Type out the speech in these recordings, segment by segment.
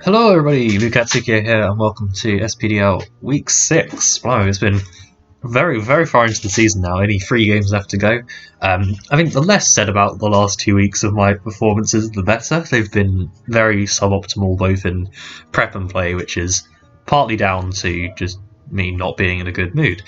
Hello everybody, Lucatsuki here and welcome to SPDL Week 6. Wow, it's been very far into the season now, only 3 games left to go. I think the less said about the last 2 weeks of my performances, the better. They've been very suboptimal both in prep and play, which is partly down to just me not being in a good mood.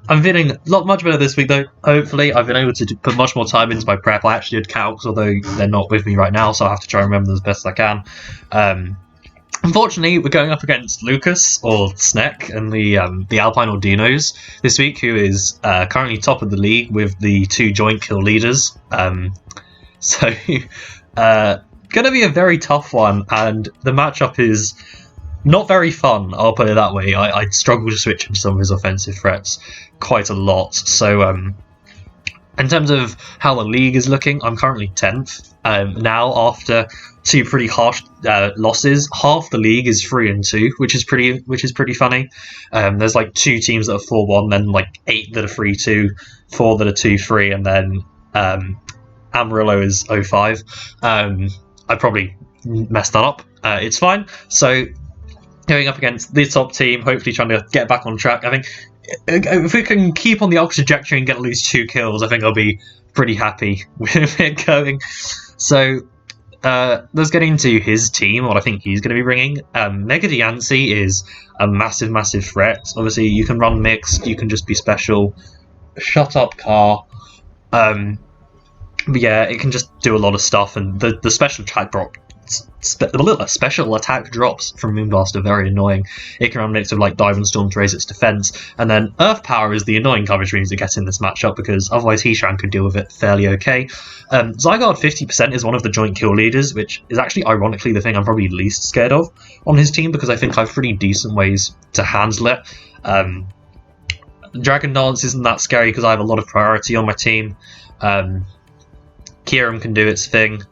I'm feeling a lot much better this week though. Hopefully, I've been able to put much more time into my prep. I actually did calcs, although they're not with me right now, so I have to try and remember them as best as I can. Unfortunately, we're going up against Lucas, or Snek, and the Alpine Audinos this week, who is currently top of the league with the 2 joint kill leaders. So, going to be a very tough one, and the matchup is not very fun, I'll put it that way. I struggle to switch into some of his offensive threats quite a lot. So, in terms of how the league is looking, I'm currently 10th. Now, after 2 pretty harsh losses, half the league is 3-2, which is pretty funny. There's like 2 teams that are 4-1, then like 8 that are 3-2, 4 that are 2-3, and then Amarillo is 0-5. I probably messed that up. It's fine. So, going up against the top team, hopefully trying to get back on track. I think if we can keep on the opposite trajectory and get at least 2 kills, I think I'll be pretty happy with it going. So, let's get into his team, what I think he's going to be bringing. Mega Diancie is a massive threat. Obviously, you can run mixed, you can just be special. Shut up, car. But yeah, it can just do a lot of stuff, and the special special attack drops from Moonblast are very annoying. It can run a mix of like Diamond Storm to raise its defense, and then Earth Power is the annoying coverage we need to get in this matchup because otherwise Heeshran could deal with it fairly okay. Zygarde 50% is one of the joint kill leaders, which is actually ironically the thing I'm probably least scared of on his team because I think I have pretty decent ways to handle it. Dragon Dance isn't that scary because I have a lot of priority on my team. Kyurem can do its thing.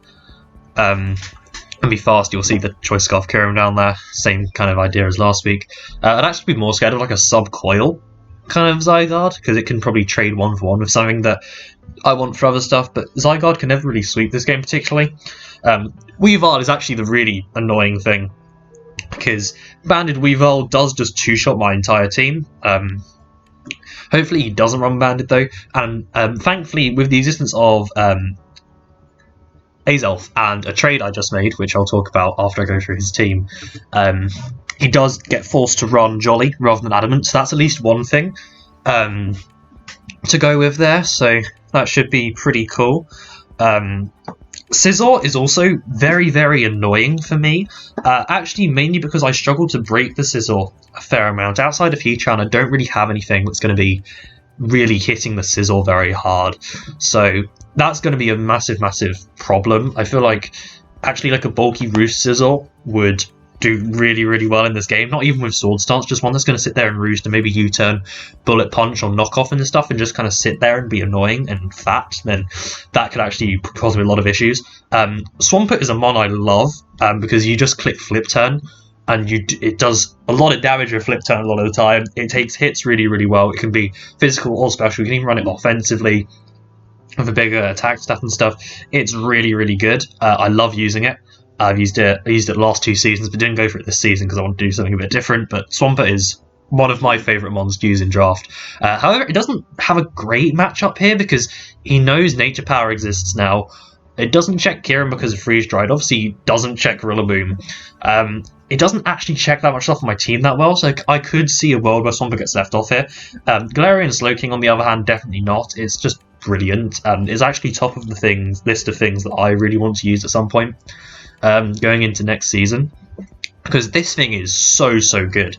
And be fast, you'll see the Choice Scarf Kyurem down there. Same kind of idea as last week. I'd actually be more scared of like a sub-coil kind of Zygarde, because it can probably trade 1-for-1 with something that I want for other stuff, but Zygarde can never really sweep this game particularly. Weavile is actually the really annoying thing, because Banded Weavile does just 2-shot my entire team. Hopefully he doesn't run Banded though, and thankfully with the existence of Azelf and a trade I just made, which I'll talk about after I go through his team, he does get forced to run Jolly rather than Adamant, so that's at least one thing to go with there, so that should be pretty cool. Scizor is also very annoying for me, actually mainly because I struggle to break the Scizor a fair amount. Outside of Heatran, I don't really have anything that's going to be really hitting the Scizor very hard, so that's going to be a massive problem. I feel like actually like a bulky Roost Scizor would do really well in this game, not even with Sword Stance, just one that's going to sit there and roost and maybe U-turn, Bullet Punch or Knock Off and stuff and just kind of sit there and be annoying and fat. Then that could actually cause me a lot of issues. Swampert is a mon I love because you just click Flip Turn and it does a lot of damage with Flip Turn a lot of the time. It takes hits really well. It can be physical or special. You can even run it offensively with a bigger attack stuff and stuff. It's really good. I love using it. I used it last 2 seasons, but didn't go for it this season because I want to do something a bit different. But Swampert is one of my favourite mons to use in draft. However, it doesn't have a great matchup here because he knows Nature Power exists now. It doesn't check Kyurem because of Freeze Dried. Obviously, he doesn't check Rillaboom. It doesn't actually check that much stuff on my team that well, so I could see a world where Swampert gets left off here. Galarian Slowking, on the other hand, definitely not. It's just brilliant. It's actually top of the list of things that I really want to use at some point going into next season, because this thing is so good.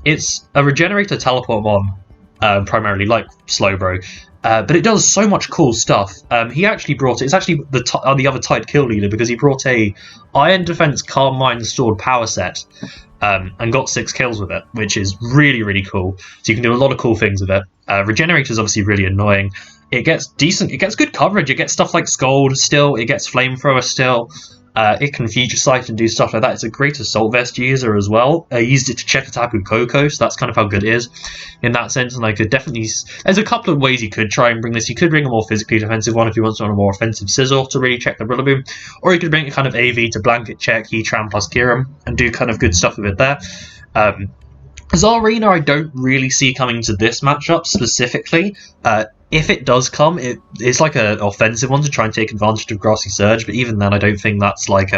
It's a Regenerator Teleport mon, primarily like Slowbro, but it does so much cool stuff. He actually brought it. It's actually the other tight kill leader because he brought a Iron Defense Calm Mind Stored power set and got 6 kills with it, which is really cool. So you can do a lot of cool things with it. Regenerator is obviously really annoying. It gets good coverage. It gets stuff like Scold still. It gets Flamethrower still. It can future sight and do stuff like that. It's a great assault vest user as well. I used it to check attack with Coco, so that's kind of how good it is in that sense. And I could definitely... There's a couple of ways you could try and bring this. You could bring a more physically defensive one if you want to run a more offensive Sizzle to really check the Rillaboom. Or you could bring a kind of AV to blanket check Heatran plus Kyurem and do kind of good stuff with it there. Zarina I don't really see coming to this matchup specifically. If it does come, it's like an offensive one to try and take advantage of Grassy Surge, but even then I don't think that's like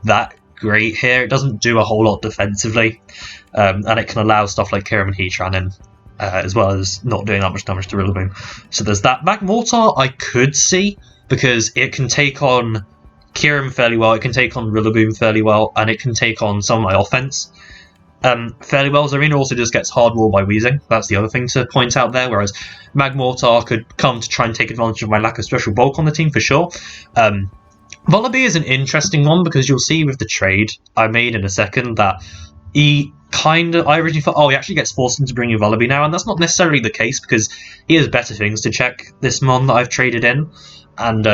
that great here. It doesn't do a whole lot defensively, and it can allow stuff like Kyurem and Heatran in, as well as not doing that much damage to Rillaboom. So there's that. Magmortar I could see, because it can take on Kyurem fairly well, it can take on Rillaboom fairly well, and it can take on some of my offense fairly well. Zarina also just gets hard wall by Weezing. That's the other thing to point out there, whereas Magmortar could come to try and take advantage of my lack of special bulk on the team for sure. Vullaby is an interesting one because you'll see with the trade I made in a second that I originally thought, he actually gets forced into bringing Vullaby now, and that's not necessarily the case because he has better things to check this mon that I've traded in. And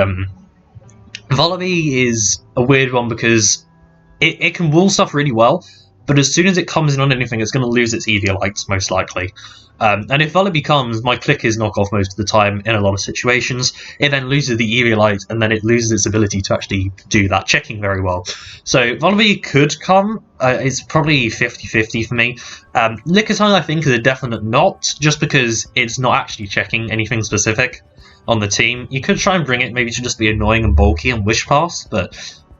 Vullaby is a weird one because it can wall stuff really well, but as soon as it comes in on anything, it's going to lose its Eviolites, most likely. And if Vullaby comes, my click is knockoff most of the time in a lot of situations. It then loses the Eviolite, and then it loses its ability to actually do that checking very well. So Vullaby could come. It's probably 50-50 for me. Lickitung, I think, is a definite not, just because it's not actually checking anything specific on the team. You could try and bring it maybe to just be annoying and bulky and Wish Pass, but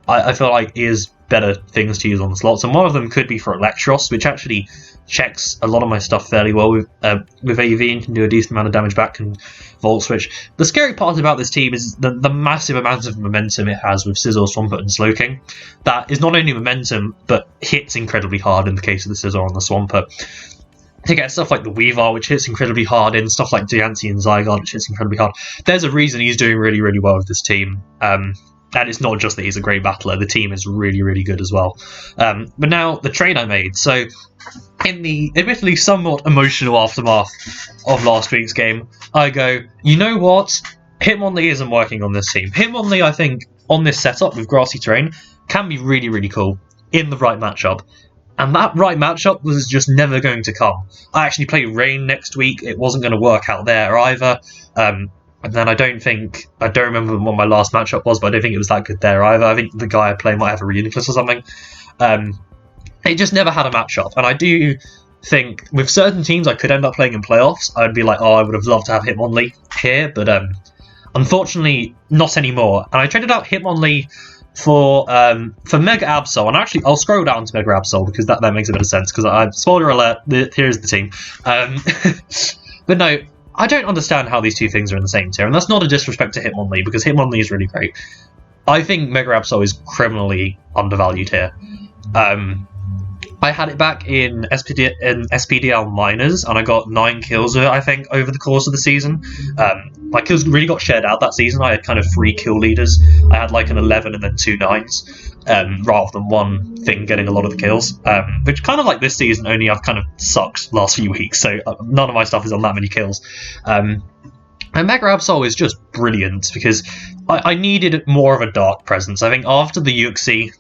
I feel like it is better things to use on the slots, and one of them could be for Electros, which actually checks a lot of my stuff fairly well with AV and can do a decent amount of damage back and Volt Switch. The scary part about this team is the massive amount of momentum it has with Scizor, Swampert, and Slowking. That is not only momentum, but hits incredibly hard in the case of the Scizor and the Swampert. To get stuff like the Weavile, which hits incredibly hard, in stuff like Diancie and Zygarde, which hits incredibly hard. There's a reason he's doing really, really well with this team. And it's not just that he's a great battler, the team is really, really good as well. But now, the trade I made. So, in the admittedly somewhat emotional aftermath of last week's game, I go, you know what? Hitmonlee isn't working on this team. Hitmonlee, I think, on this setup with grassy terrain, can be really, really cool in the right matchup. And that right matchup was just never going to come. I actually played Rain next week, it wasn't going to work out there either. And then I don't remember what my last matchup was, but I don't think it was that good there either. I think the guy I play might have a Reuniclus or something. It just never had a matchup, and I do think with certain teams I could end up playing in playoffs. I'd be like, I would have loved to have Hitmonlee here, but unfortunately not anymore. And I traded out Hitmonlee for Mega Absol, and actually I'll scroll down to Mega Absol because that makes a bit of sense, because spoiler alert, here's the team. But no, I don't understand how these two things are in the same tier, and that's not a disrespect to Hitmonlee, because Hitmonlee is really great. I think Mega Absol is criminally undervalued here. I had it back in SPDL Minors, and I got 9 kills with it, I think, over the course of the season. My kills really got shared out that season. I had kind of 3 kill leaders. I had like an 11 and then 2 9s, rather than one thing getting a lot of the kills. Which kind of like this season, only I've kind of sucked last few weeks, so none of my stuff is on that many kills. And Mega Absol is just brilliant, because I needed more of a dark presence. I think after the Uxie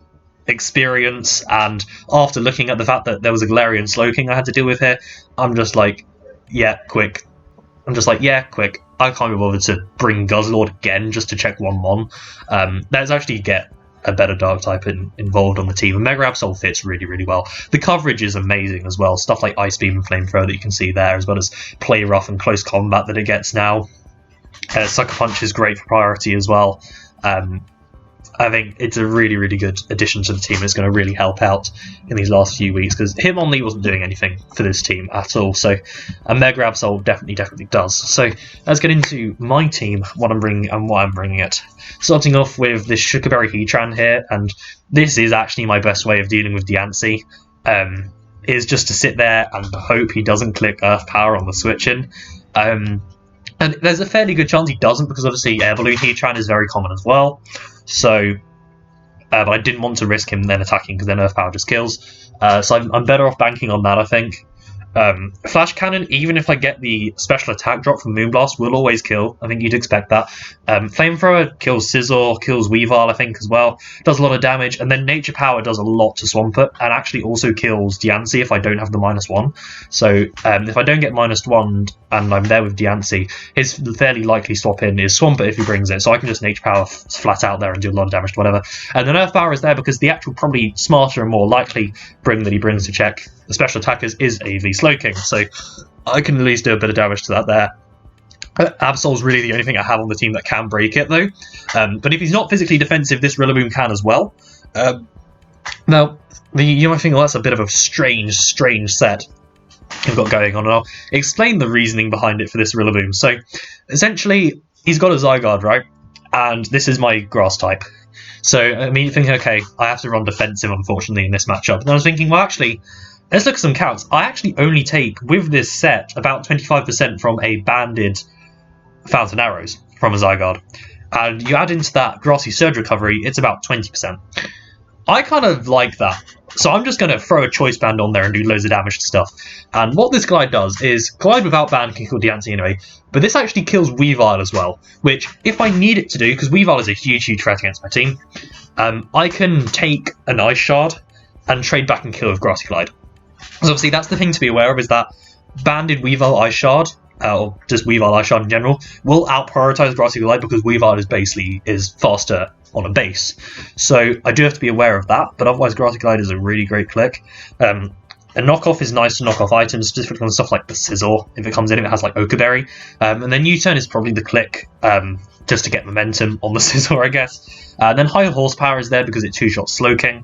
experience, and after looking at the fact that there was a Galarian Slowking I had to deal with here, I'm just like, quick. I can't be bothered to bring Guzzlord again just to check 1-1. Let's actually get a better dark type involved on the team, and Mega Absol fits really, really well. The coverage is amazing as well, stuff like Ice Beam and Flamethrower that you can see there, as well as Play Rough and Close Combat that it gets now. Sucker Punch is great for priority as well. I think it's a really, really good addition to the team. It's going to really help out in these last few weeks, because Hitmonlee wasn't doing anything for this team at all. So, and Mega Absol definitely does. So, let's get into my team, what I'm bringing and why I'm bringing it. Starting off with this Sugarberry Heatran here, and this is actually my best way of dealing with Diancie, is just to sit there and hope he doesn't click Earth Power on the switch-in. And there's a fairly good chance he doesn't, because obviously Air Balloon Heatran is very common as well. So, but I didn't want to risk him then attacking, because then Earth Power just kills. So I'm better off banking on that, I think. Flash Cannon, even if I get the special attack drop from Moonblast, will always kill. I think you'd expect that. Flamethrower kills Scizor, kills Weavile, I think, as well. Does a lot of damage. And then Nature Power does a lot to Swampert, and actually also kills Diancie if I don't have the -1. So if I don't get -1 and I'm there with Diancie, his fairly likely swap in is Swampert if he brings it. So I can just Nature Power flat out there and do a lot of damage to whatever. And the Nerf Power is there because the actual probably smarter and more likely bring that he brings to check the special attackers is AV Slowking, so I can at least do a bit of damage to that there. Absol's really the only thing I have on the team that can break it, though. But if he's not physically defensive, this Rillaboom can as well. Now, you might think, well, that's a bit of a strange set I've got going on, and I'll explain the reasoning behind it for this Rillaboom. So, essentially, he's got a Zygarde, right? And this is my Grass type. So, I mean, thinking, okay, I have to run defensive, unfortunately, in this matchup. And I was thinking, well, actually, let's look at some counts. I actually only take, with this set, about 25% from a banded Fountain Arrows from a Zygarde. And you add into that Grassy Surge Recovery, it's about 20%. I kind of like that. So I'm just going to throw a Choice Band on there and do loads of damage to stuff. And what this Glide does is, Glide without Band can kill Diancie anyway, but this actually kills Weavile as well, which, if I need it to do, because Weavile is a huge threat against my team, I can take an Ice Shard and trade back and kill with Grassy Glide. So obviously that's the thing to be aware of, is that banded Weavile Ice Shard, or just Weavile Ice Shard in general, will out-prioritize Grassy Glide because Weavile is faster on a base. So I do have to be aware of that, but otherwise Grassy Glide is a really great click. A knockoff is nice to knock off items, specifically on stuff like the Scizor, if it comes in, if it has like Oak Berry. And then U-Turn is probably the click, just to get momentum on the Scizor, I guess. Then High Horsepower is there because it two-shots Slowking.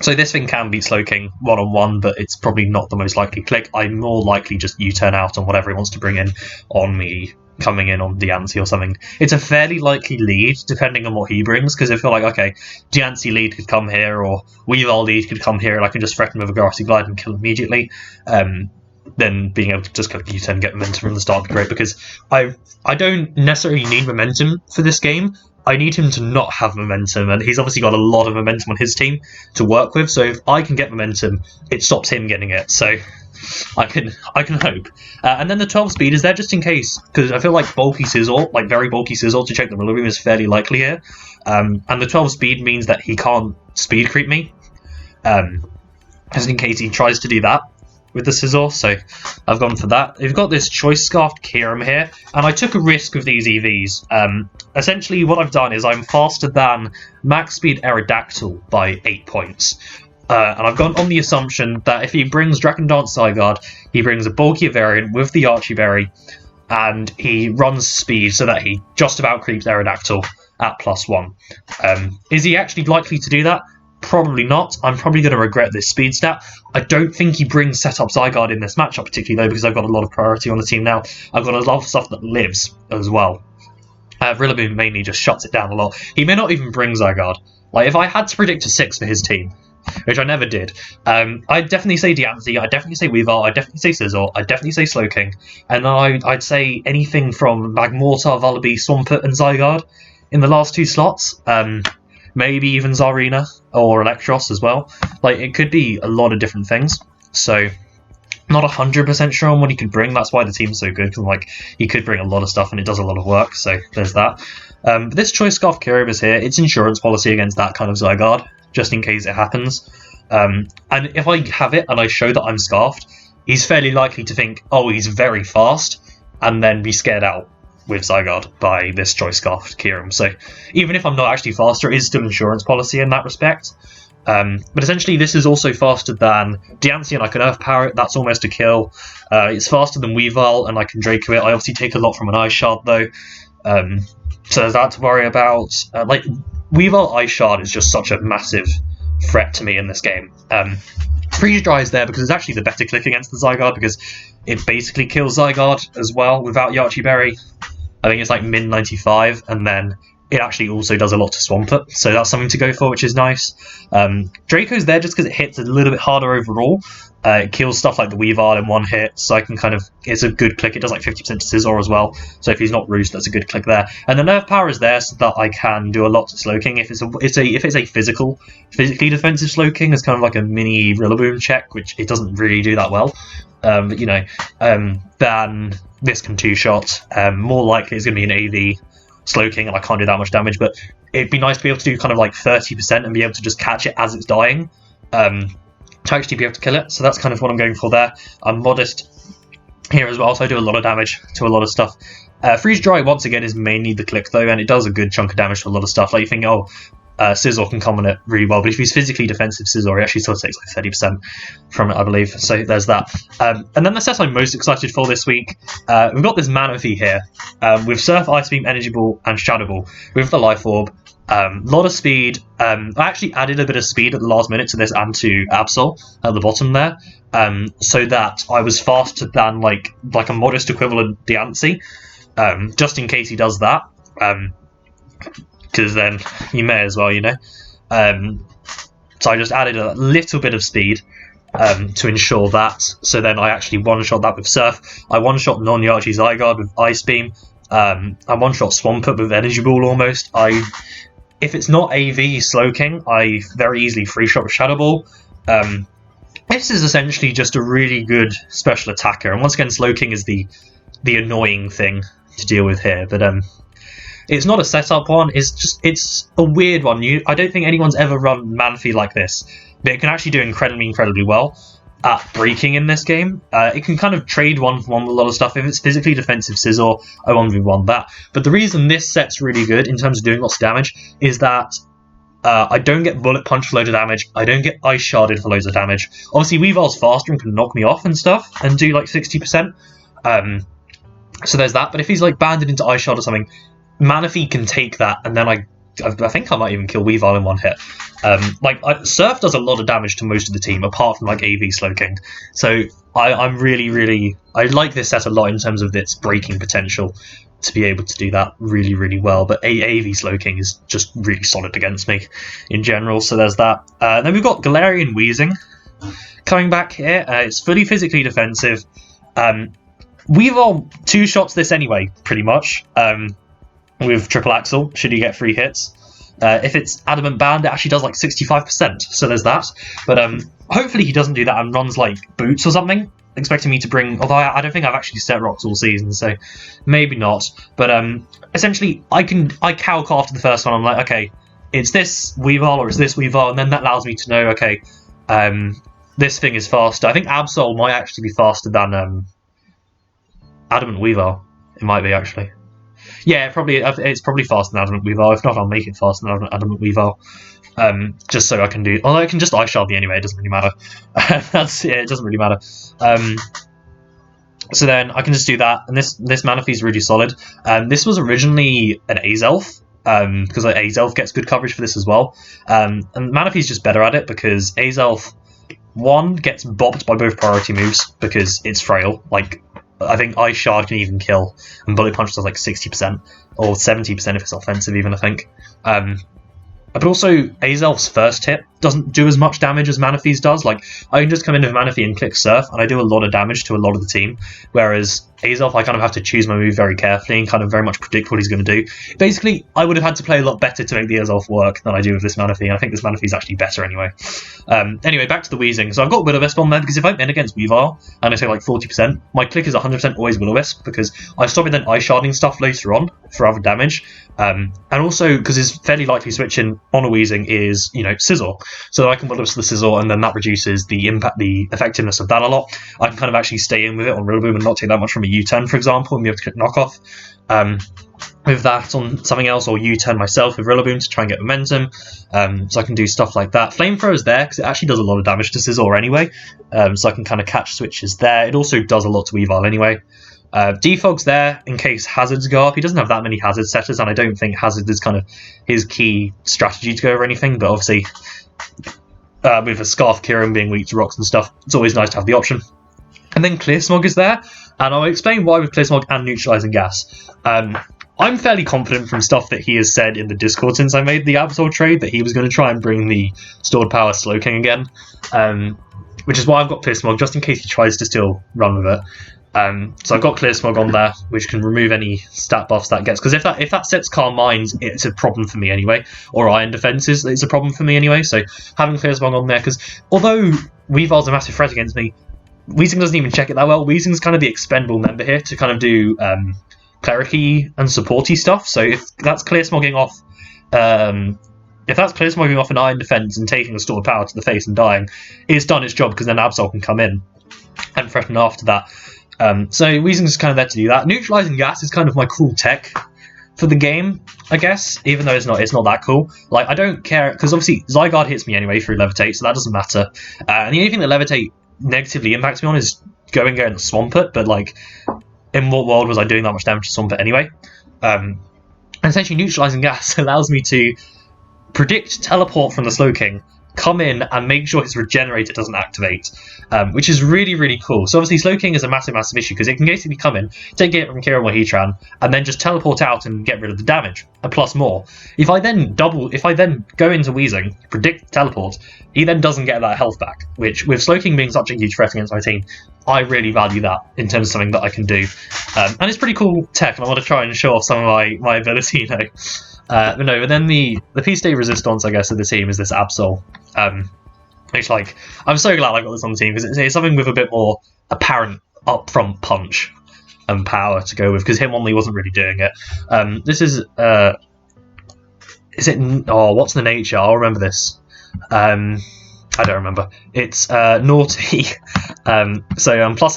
So this thing can beat Slowking one-on-one, but it's probably not the most likely click. I'm more likely just U-turn out on whatever he wants to bring in on me, coming in on Diancie or something. It's a fairly likely lead, depending on what he brings, because I feel like, okay, Diancie lead could come here, or Weavile lead could come here, and I can just threaten with a Grassy Glide and kill immediately. Then being able to just click U-turn and get momentum from the start would be great, because I don't necessarily need momentum for this game. I need him to not have momentum, and he's obviously got a lot of momentum on his team to work with, so if I can get momentum, it stops him getting it, so I can hope. And then the 12 speed is there just in case, because I feel like bulky Scizor, like very bulky Scizor to check the Rillaboom is fairly likely here, and the 12 speed means that he can't speed creep me, just in case he tries to do that with the Scizor, so I've gone for that. We've got this Choice Scarfed Kyurem here, and I took a risk with these EVs. Essentially what I've done is I'm faster than Max Speed Aerodactyl by 8 points. And I've gone on the assumption that if he brings Dragon Dance Zygarde, he brings a bulkier variant with the Archie Berry, and he runs speed so that he just about creeps Aerodactyl at +1. Is he actually likely to do that? Probably not. I'm probably going to regret this speed stat. I don't think he brings Setup Zygarde in this matchup particularly, though, because I've got a lot of priority on the team now. I've got a lot of stuff that lives as well. Rillaboom mainly just shuts it down a lot. He may not even bring Zygarde. Like, if I had to predict a 6 for his team, which I never did, I'd definitely say Diancie, I'd definitely say Weavile, I'd definitely say Scizor, I'd definitely say Slowking, and I'd say anything from Magmortar, Vullaby, Swampert, and Zygarde in the last 2 slots. Maybe even Zarina or Electros as well. Like, it could be a lot of different things. So, not 100% sure on what he could bring. That's why the team's so good, because like he could bring a lot of stuff and it does a lot of work. So there's that. But this Choice Scarf Kyurem is here. It's insurance policy against that kind of Zygarde, just in case it happens. And if I have it and I show that I'm Scarfed, he's fairly likely to think, oh, he's very fast, and then be scared out with Zygarde by this Choice Scarfed Kyurem. So even if I'm not actually faster, it is still insurance policy in that respect. But essentially this is also faster than Diancie, and I can Earth Power it. That's almost a kill. It's faster than Weavile, and I can Draco it. I obviously take a lot from an Ice Shard though. So there's that to worry about. Like, Weavile Ice Shard is just such a massive threat to me in this game. Freeze Dry is there because it's actually the better click against the Zygarde, because it basically kills Zygarde as well without Yachi Berry. I think it's like min 95, and then it actually also does a lot to swamp it, so that's something to go for, which is nice. Draco's there just because it hits a little bit harder overall. It kills stuff like the Weavile in one hit, so I can kind of... It's a good click. It does like 50% to Scizor as well, so if he's not Roost, that's a good click there. And the Nerve Power is there so that I can do a lot to Slowking. If it's a physically defensive Slowking, it's kind of like a mini Rillaboom check, which it doesn't really do that well. But you know, then this can two-shot. More likely it's going to be an AV Slowking, and I can't do that much damage, but it'd be nice to be able to do kind of like 30% and be able to just catch it as it's dying. To actually be able to kill it, so that's kind of what I'm going for there. I'm modest here as well, so I do a lot of damage to a lot of stuff. Freeze Dry, once again, is mainly the click though, and it does a good chunk of damage to a lot of stuff. Like you think, oh, Scizor can come on it really well, but if he's physically defensive Scizor, he actually still takes like 30% from it, I believe, so there's that. And then the set I'm most excited for this week, we've got this Manaphy here, with Surf, Ice Beam, Energy Ball, and Shadow Ball, with the Life Orb. Lot of speed. I actually added a bit of speed at the last minute to this and to Absol at the bottom there, so that I was faster than like a modest equivalent Diancie, just in case he does that, because then you may as well, you know. So I just added a little bit of speed to ensure that. So then I actually one-shot that with Surf. I one-shot Non-Yachi Zygarde with Ice Beam. I one-shot Swampert with Energy Ball almost. If it's not AV Slowking, I very easily free-shot with Shadow Ball. This is essentially just a really good special attacker, and once again, Slowking is the annoying thing to deal with here. But it's not a setup one. It's a weird one. I don't think anyone's ever run Manaphy like this, but it can actually do incredibly well at breaking in this game. It can kind of trade one for one with a lot of stuff. If it's physically defensive Scizor, I 1v1 that. But the reason this set's really good in terms of doing lots of damage is that I don't get Bullet Punch for loads of damage. I don't get Ice Sharded for loads of damage. Obviously, Weavile's faster and can knock me off and stuff and do like 60%. So there's that. But if he's like banded into Ice Shard or something, Manaphy can take that, and then I think I might even kill Weavile in one hit. Surf does a lot of damage to most of the team, apart from like AV Slowking. So I'm really I like this set a lot in terms of its breaking potential to be able to do that really well. But AV Slowking is just really solid against me in general. So there's that. Then we've got Galarian Weezing coming back here. It's fully physically defensive. Weavile two-shots this anyway, pretty much. With Triple Axel, should you get 3 hits. If it's Adamant Band, it actually does like 65%, so there's that. But hopefully he doesn't do that and runs like Boots or something, expecting me to bring... Although I don't think I've actually set rocks all season, so maybe not. But essentially, I calc after the first one, I'm like, okay, it's this Weavile or it's this Weavile, and then that allows me to know, okay, this thing is faster. I think Absol might actually be faster than Adamant Weavile. It might be, actually. Yeah, it's probably faster than Adamant Weavile. If not, I'll make it faster than Adamant Weavile. Just so I can do... Although I can just Ice Shard me anyway, it doesn't really matter. It doesn't really matter. So then I can just do that, and this Manaphy is really solid. This was originally an Azelf, because Azelf gets good coverage for this as well. And Manaphy's just better at it, because Azelf, 1, gets bopped by both priority moves, because it's frail. Like, I think Ice Shard can even kill, and Bullet Punch does like 60%, or 70% if it's offensive even, I think. But also, Azelf's first hit doesn't do as much damage as Manaphy's does. Like, I can just come in with Manaphy and click Surf, and I do a lot of damage to a lot of the team. Whereas Azelf, I kind of have to choose my move very carefully and kind of very much predict what he's going to do. Basically, I would have had to play a lot better to make the Azelf work than I do with this Manaphy, and I think this Manaphy is actually better anyway. Anyway, back to the Weezing. So I've got Will-O-Wisp on there, because if I'm in against Weavile, and I take like 40%, my click is 100% always Will-O-Wisp, because I stop it then Ice Sharding stuff later on for other damage. And also, because it's fairly likely switching on a Weezing is, you know, Scizor. So I can Will-O-Wisp the Scizor, and then that reduces the effectiveness of that a lot. I can kind of actually stay in with it on Rillaboom and not take that much from a U-turn, for example, and be able to click Knockoff. With that on something else, or U-turn myself with Rillaboom to try and get momentum. So I can do stuff like that. Flamethrower's there, because it actually does a lot of damage to Scizor anyway. So I can kind of catch switches there. It also does a lot to Weavile anyway. Defog's there in case Hazards go up. He doesn't have that many Hazard setters, and I don't think Hazard is kind of his key strategy to go over anything, but obviously with a Scarf Kieran being weak to rocks and stuff, it's always nice to have the option. And then Clear Smog is there, and I'll explain why with Clear Smog and Neutralizing Gas. I'm fairly confident from stuff that he has said in the Discord since I made the Absol trade that he was going to try and bring the stored power Slowking again, which is why I've got Clear Smog, just in case he tries to still run with it. So I've got Clear Smog on there, which can remove any stat buffs that gets, because if that sets Calm Minds, it's a problem for me anyway, or Iron Defenses, it's a problem for me anyway, so having Clear Smog on there, because although Weavile's a massive threat against me, Weezing doesn't even check it that well. Weezing's kind of the expendable member here to kind of do clericy and supporty stuff. So if that's clear smogging off, an Iron Defense and taking a stored power to the face and dying, it's done its job because then Absol can come in and threaten after that. So Weezing's kind of there to do that. Neutralizing gas is kind of my cool tech for the game, I guess, even though it's not that cool. Like, I don't care because obviously Zygarde hits me anyway through Levitate, so that doesn't matter. And the only thing that Levitate negatively impacts me on is going and Swampert, but like, in what world was I doing that much damage to Swampert anyway? And essentially, neutralizing gas allows me to predict teleport from the Slowking, come in and make sure his regenerator doesn't activate, which is really, really cool. So obviously Slowking is a massive issue because it can basically come in, take it from Kieran or Heatran, and then just teleport out and get rid of the damage, and plus more. If I then go into Weezing, predict teleport, he then doesn't get that health back, which with Slowking being such a huge threat against my team, I really value that in terms of something that I can do. And it's pretty cool tech, and I want to try and show off some of my ability, but then the piece de resistance, I guess, of the team is this Absol. Which, like, I'm so glad I got this on the team because it's something with a bit more apparent upfront punch and power to go with, because Hitmonlee wasn't really doing it. This is what's the nature? I'll remember this. I don't remember. It's naughty. So I'm plus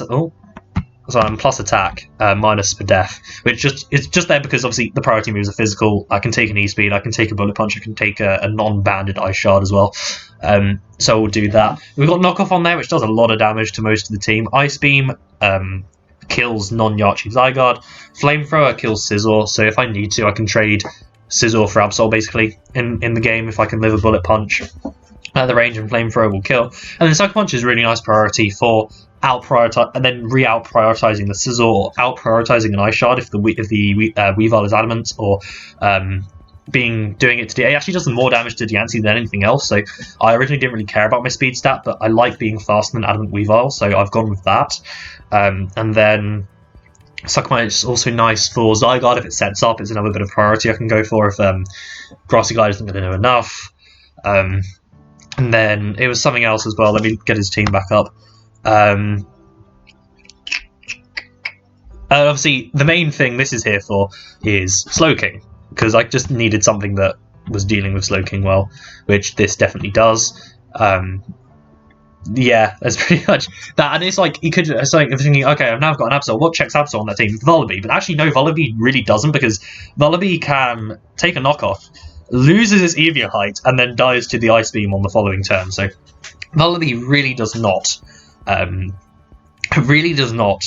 attack, minus for def, which it's just there because obviously the priority moves are physical. I can take an E-Speed, I can take a Bullet Punch, I can take a non-banded Ice Shard as well. So we'll do that. We've got Knockoff on there, which does a lot of damage to most of the team. Ice Beam kills non-Yachi Zygarde. Flamethrower kills Scizor, so if I need to, I can trade Scizor for Absol basically in the game if I can live a Bullet Punch. The range and Flamethrower will kill. And then Sucker Punch is really nice priority for out-prioritizing the Scizor, or out-prioritizing an Ice Shard if the Weavile is adamant, or doing it to it actually does more damage to Diancie than anything else. So I originally didn't really care about my speed stat, but I like being faster than adamant Weavile, so I've gone with that. And then Sucker Punch is also nice for Zygarde if it sets up. It's another bit of priority I can go for if Grassy Glide isn't going to know enough. And then it was something else as well. Let me get his team back up. Obviously, the main thing this is here for is Slowking, because I just needed something that was dealing with Slowking well, which this definitely does. Yeah, that's pretty much that. And it's like, you could, it's like, thinking, okay, I've now got an Absol. What checks Absol on that team? Vullaby. But actually, no, Vullaby really doesn't, because Vullaby can take a knockoff, loses its Eevee height, and then dies to the Ice Beam on the following turn. So Vullaby really does not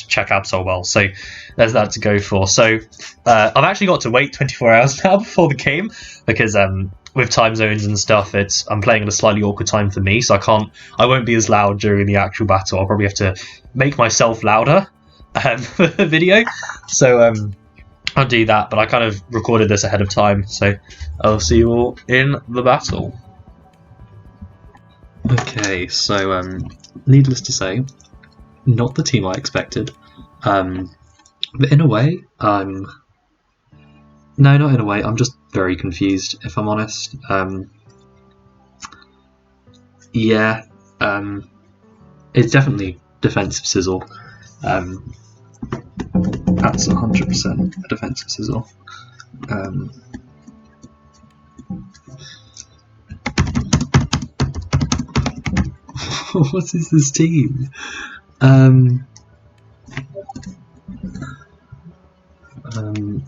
check Absol well. So there's that to go for. So I've actually got to wait 24 hours now before the game, because with time zones and stuff, I'm playing at a slightly awkward time for me, so I won't be as loud during the actual battle. I'll probably have to make myself louder for the video. So I'll do that, but I kind of recorded this ahead of time, so I'll see you all in the battle. Okay, so needless to say, not the team I expected, but in a way, no, not in a way, I'm just very confused, if I'm honest. Yeah, it's definitely defensive Scizor. That's 100% a defensive Scizor. What is this team?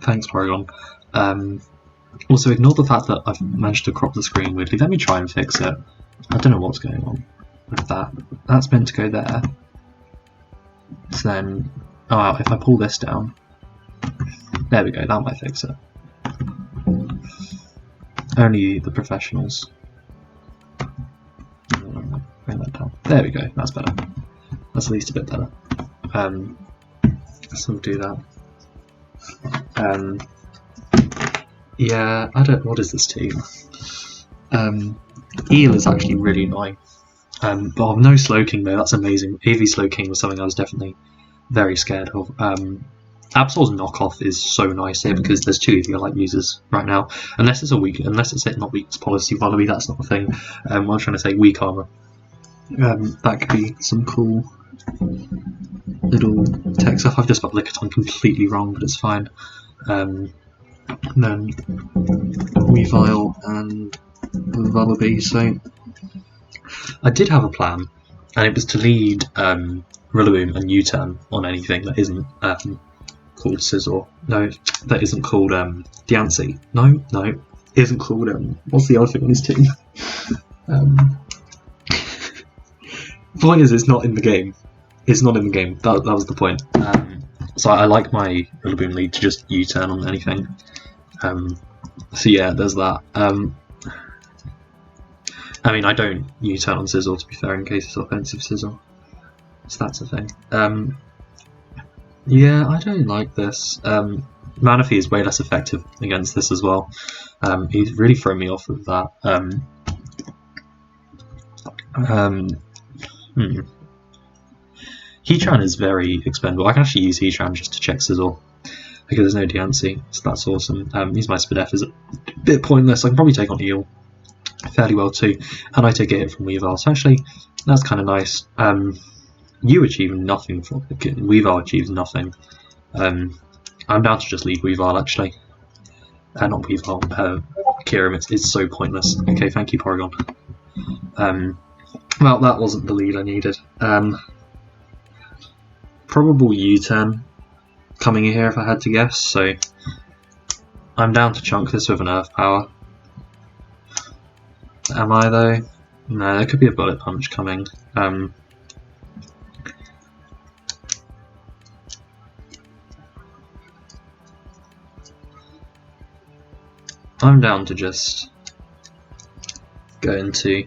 Thanks, Porygon. Also, ignore the fact that I've managed to crop the screen weirdly. Let me try and fix it. I don't know what's going on with that. That's meant to go there. So then, oh, if I pull this down, there we go, that might fix it. Only the professionals. Bring that down. There we go, that's better. That's at least a bit better. So we'll do that. Yeah, I don't. What is this team? Eel is actually really annoying. But no Slow King though. That's amazing. AV Slow King was something I was definitely very scared of. Absol's knockoff is so nice here because there's two EV-like users right now. Unless it's not weakness policy wallaby, that's not a thing. What I'm trying to say, weak armor. That could be some cool little tech stuff. I've just got Lickitung completely wrong, but it's fine. Then Weavile and Wallaby. So I did have a plan, and it was to lead Rillaboom and U-turn on anything that isn't called Scizor. No, that isn't called Diancie. No, isn't called what's the other thing on his team? Point is, it's not in the game. It's not in the game. That was the point. So I like my Rillaboom lead to just U-turn on anything. So yeah, there's that. I mean, I don't U-turn on Scizor, to be fair, in case it's offensive Scizor. So that's a thing. Yeah, I don't like this. Manaphy is way less effective against this as well. He's really thrown me off with that. Heatran is very expendable. I can actually use Heatran just to check Scizor because there's no Diancie, so that's awesome. Use my SPDL is a bit pointless. I can probably take on Eel fairly well too, and I take a hit from Weavile, so actually that's kind of nice. You achieve nothing from Weavile achieves nothing. I'm down to just leave Weavile actually. Not Weavile, Kyurem, it's so pointless. Okay, thank you, Porygon. Well, that wasn't the lead I needed. Probable U-turn coming in here if I had to guess, so I'm down to chunk this with an Earth Power. Am I though? No, there could be a Bullet Punch coming. I'm down to just go into...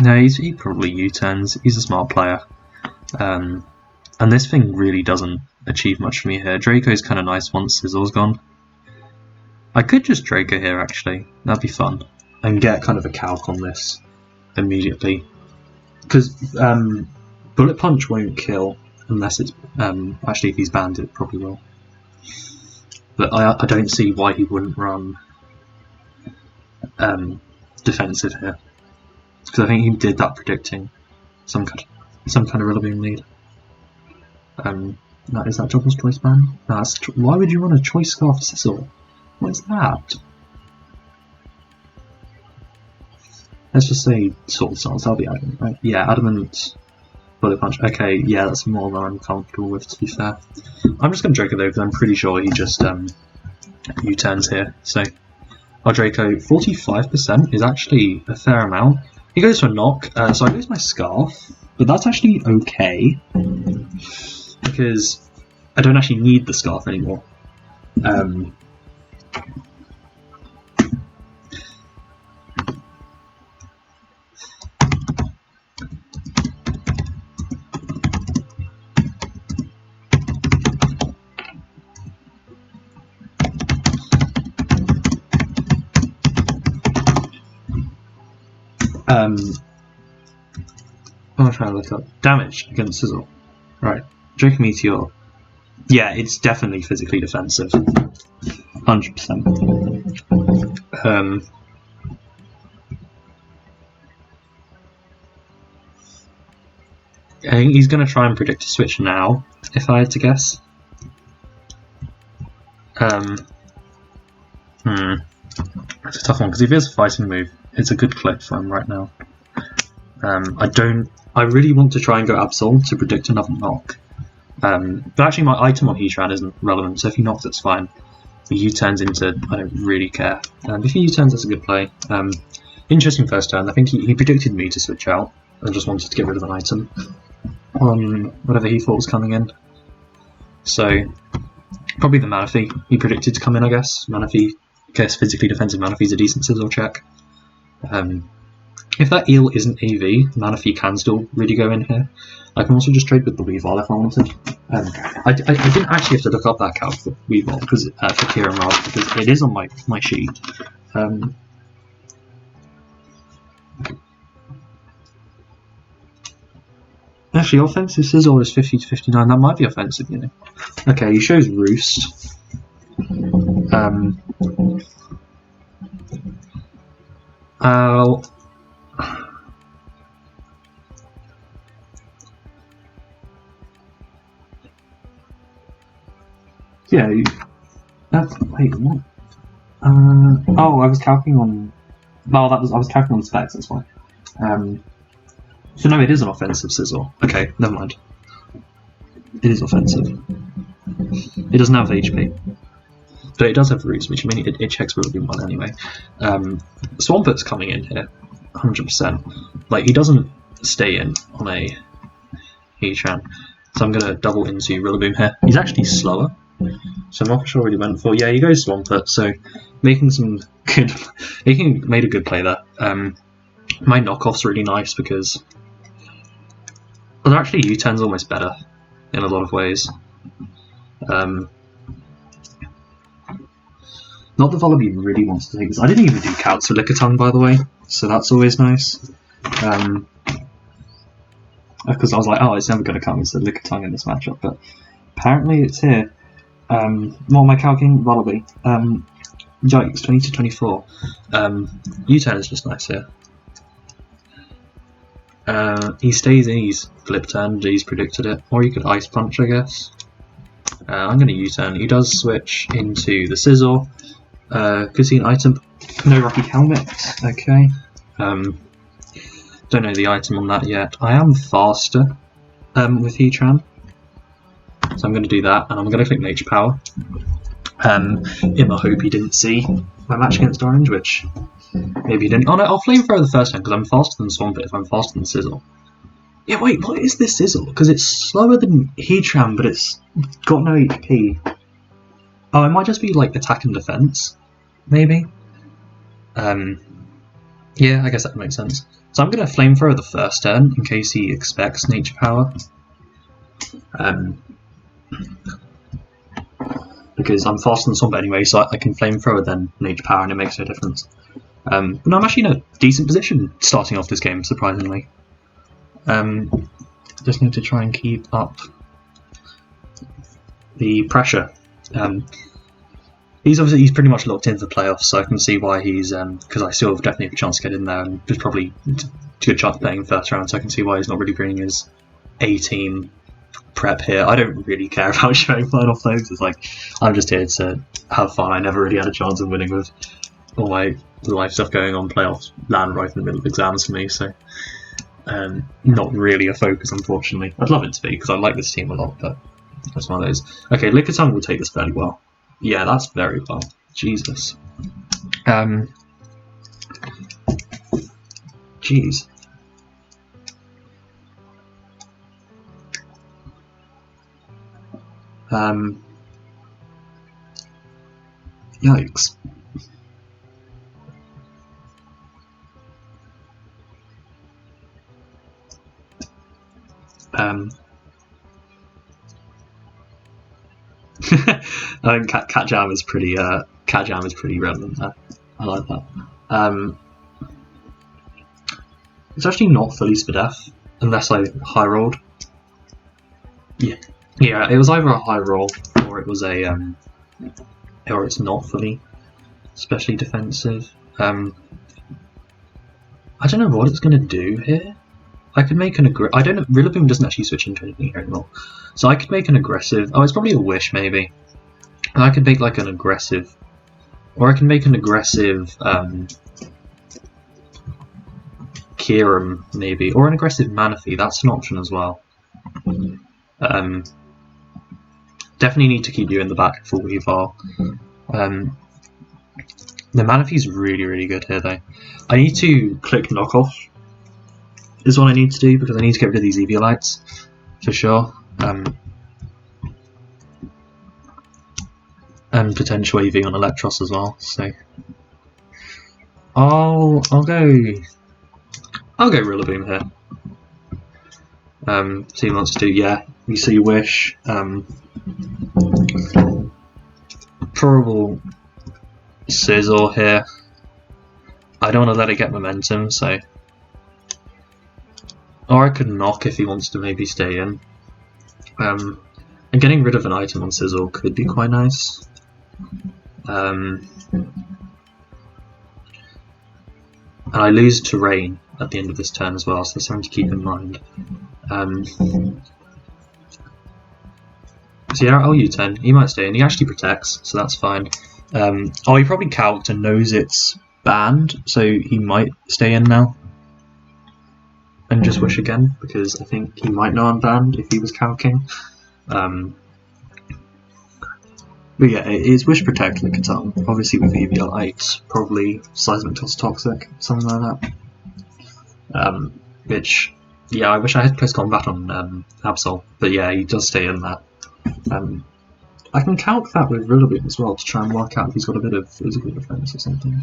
No, he probably U-turns. He's a smart player. And this thing really doesn't achieve much for me here. Draco's kind of nice once Scizor's gone. I could just Draco here actually. That'd be fun. And get kind of a calc on this immediately. Because Bullet Punch won't kill unless it's... actually, if he's banned, it probably will. But I don't see why he wouldn't run defensive here. Because I think he did that predicting some kind of Rillaboom lead. Now, is that Jobble's Choice ban? No, why would you run a Choice Scarf Scizor? What is that? Let's just say Sword Stance, that'll be Adamant, right? Yeah, Adamant, Bullet Punch. Okay, yeah, that's more than I'm comfortable with, to be fair. I'm just going to Draco though, because I'm pretty sure he just U-turns here. So, our Draco, 45% is actually a fair amount. He goes for a knock, so I lose my Scarf, but that's actually okay, because I don't actually need the Scarf anymore. I'm trying to look up damage against Scizor. Right, Draco Meteor. Yeah, it's definitely physically defensive. 100%. I think he's going to try and predict a switch now, if I had to guess. It's a tough one, because if he has a fighting move, it's a good clip for him right now. I really want to try and go Absol to predict another knock. But actually my item on Heatran isn't relevant, so if he knocks, it's fine. If he U-turns into, I don't really care. If he U-turns, that's a good play. Interesting first turn. I think he predicted me to switch out, and just wanted to get rid of an item on whatever he thought was coming in. So, probably the Manaphy he predicted to come in, I guess. Manaphy, I guess physically defensive Manaphy's a decent Scizor check. If that eel isn't AV, Manaphy can still really go in here. I can also just trade with the Weavile if I wanted. I didn't actually have to look up that calc for Weavile because for Kieran Raj because it is on my sheet. Actually, offensive Sizzle is 50 to 59. That might be offensive, you know. Okay, he shows Roost. Yeah. Wait, what? Oh, I was calculating on. Well, I was calculating on specs. That's why. So no, it is an offensive Sizzle. Okay, never mind. It is offensive. It doesn't have HP. But it does have roots, which means it checks really well anyway. Swamput's coming in here, 100%. Like, he doesn't stay in on a Heatran. So I'm going to double into Rillaboom here. He's actually slower, so I'm not sure what he went for. Yeah, he goes Swamput, so making some good... made a good play there. My knockoff's really nice because... Well, actually, U-Turn's almost better in a lot of ways. Not the Volibee really wants to take this. I didn't even do Calcs for Lickitung, by the way, so that's always nice. Because I was like, oh, it's never going to come as a Lickitung in this matchup, but apparently it's here. What am I calculating? Volibee. Yikes, 20 to 24. U-Turn is just nice here. He stays in, he's Flip Turn, he's predicted it. Or you could Ice Punch, I guess. I'm going to U-Turn. He does switch into the Sizzle. Could see an item. No Rocky Helmet. Okay. Don't know the item on that yet. I am faster with Heatran. So I'm going to do that, and I'm going to click Nature Power. In the hope he didn't see my match against Orange, which maybe he didn't. Oh no, I'll Flamethrower the first time because I'm faster than Swampert if I'm faster than Sizzle. Yeah, wait, what is this Sizzle? Because it's slower than Heatran, but it's got no HP. Oh, it might just be like attack and defense, maybe. Yeah, I guess that makes sense. So I'm going to Flamethrower the first turn in case he expects Nature Power. Because I'm faster than Swampert anyway, so I can Flamethrower then Nature Power and it makes no difference. But no, I'm actually in a decent position starting off this game, surprisingly. Just need to try and keep up the pressure. He's pretty much locked in for playoffs, so I can see why he's because I still definitely have a chance to get in there, and there's probably a good chance of playing first round, so I can see why he's not really bringing his A-team prep here. I don't really care about showing final flames. It's like I'm just here to have fun. I never really had a chance of winning with all my life stuff going on. Playoffs land right in the middle of exams for me, so not really a focus, unfortunately. I'd love it to be because I like this team a lot, but that's one of those. Okay, Lickitung will take this fairly well. Yeah, that's very well. Jesus. Jeez. Yikes. I think Cat Jam is pretty relevant there. I like that. It's actually not fully SPDF unless I high rolled. Yeah, it was either a high roll or it was a or it's not fully, especially defensive. I don't know what it's gonna do here. I could make an I don't know. Rillaboom doesn't actually switch into anything here anymore, so I could make an aggressive. Oh, it's probably a Wish maybe. And I could make like an aggressive, or I can make an aggressive Kieran maybe, or an aggressive Manaphy. That's an option as well. Definitely need to keep you in the back for Weavile. The Manaphy's really good here though. I need to click knockoff. Is what I need to do because I need to get rid of these Eviolites for sure. And potential AV on Electros as well. So I'll go I'll go Rillaboom here. See what wants to do. Yeah, you see Wish. Probable Scizor here. I don't want to let it get momentum, so. Or I could knock if he wants to maybe stay in. And getting rid of an item on Scizor could be quite nice. And I lose Terrain at the end of this turn as well, so that's something to keep in mind. So yeah, I'll U-turn. He might stay in. He actually protects, so that's fine. Oh, he probably calced and knows it's banned, so he might stay in now. And just Wish again, because I think he might know I'm banned if he was calcing. But yeah, it's Wish Protect Lickitung. Obviously with EV8, probably Seismic Toss Toxic, something like that. Which, yeah, I wish I had Close Combat on Absol, but yeah, he does stay in that. I can calc that with Rillaboom as well to try and work out if he's got a bit of physical defense or something.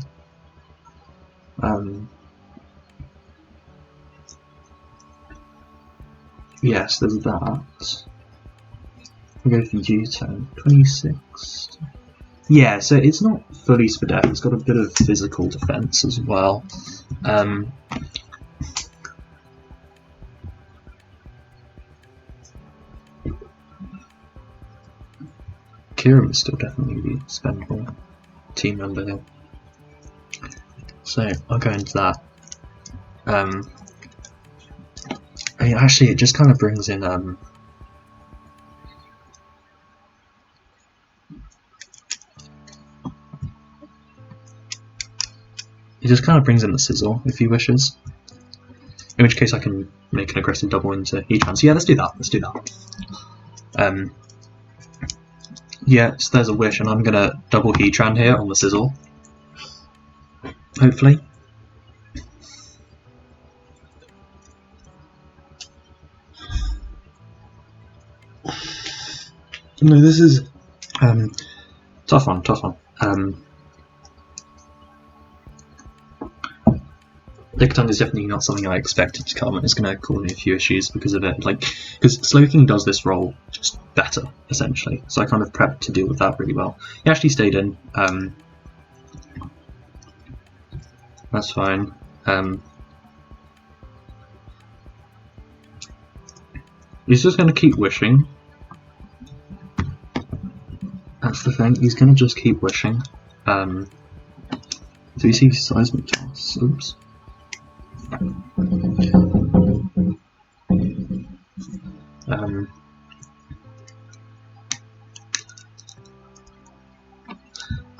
Yes, there's that. We'll go for U-turn. 26. Yeah, so it's not fully SPDL, it's got a bit of physical defense as well. Kira would still definitely be spendable team member here. So I'll go into that. I mean, actually, it just kind of brings in the Scizor if he wishes. In which case I can make an aggressive double into Heatran. So yeah, let's do that. Yeah, so there's a Wish, and I'm gonna double Heatran here on the Scizor. Hopefully. No, this is tough one. Lickitung is definitely not something I expected to come, and it's going to cause me a few issues because of it. Because Slowking does this role just better, essentially. So I kind of prepped to deal with that really well. He actually stayed in. That's fine. He's just going to keep wishing. That's the thing. He's going to just keep wishing. Do you see Seismic Toss? Oops.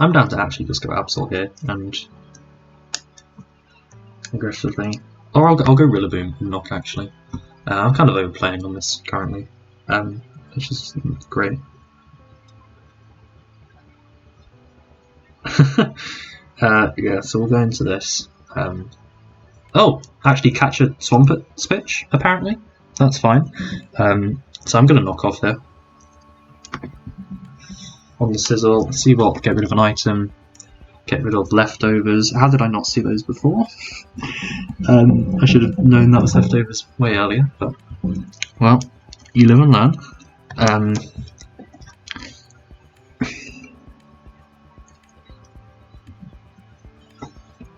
I'm down to actually just go Absol here and aggressively, or I'll go Rillaboom and knock actually. I'm kind of overplaying on this currently, which is great. Yeah, so we'll go into this. Oh, actually catch a Swampert Spitch, apparently. That's fine. So I'm going to knock off here. On the Scizor, let's see what, get rid of an item, get rid of leftovers. How did I not see those before? I should have known that was leftovers way earlier, but, well, you live and learn.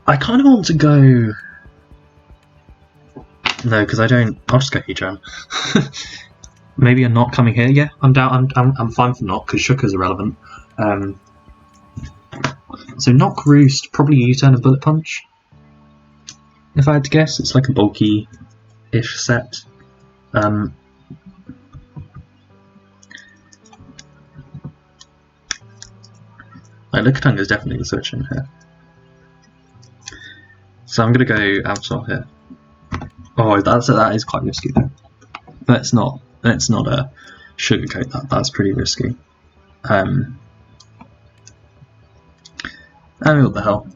I kind of want to go... No, because I don't. I'll just go Heatran. Maybe a knock coming here. Yeah, I'm down. I'm fine for knock because Shuka's irrelevant. So knock, Roost, probably U-turn and Bullet Punch. If I had to guess, it's like a bulky-ish set. Lickitung is definitely the switch in here. So I'm gonna go Absol here. Oh, that is quite risky though. Let's not sugarcoat that. That's pretty risky. I mean, what the hell?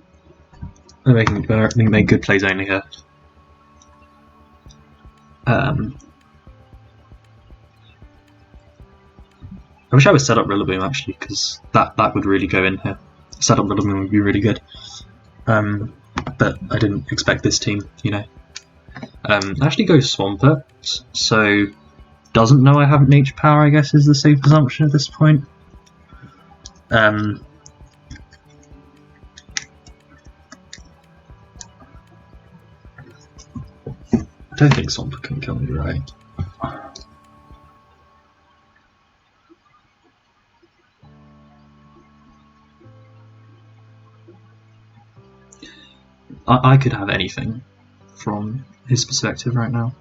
We're making good plays only here. I wish I was set up Rillaboom actually, because that would really go in here. Set up Rillaboom would be really good. But I didn't expect this team, you know. Actually go Swampert, so doesn't know I have Nature Power, I guess, is the safe assumption at this point. I don't think Swampert can kill me, right? I could have anything from his perspective right now.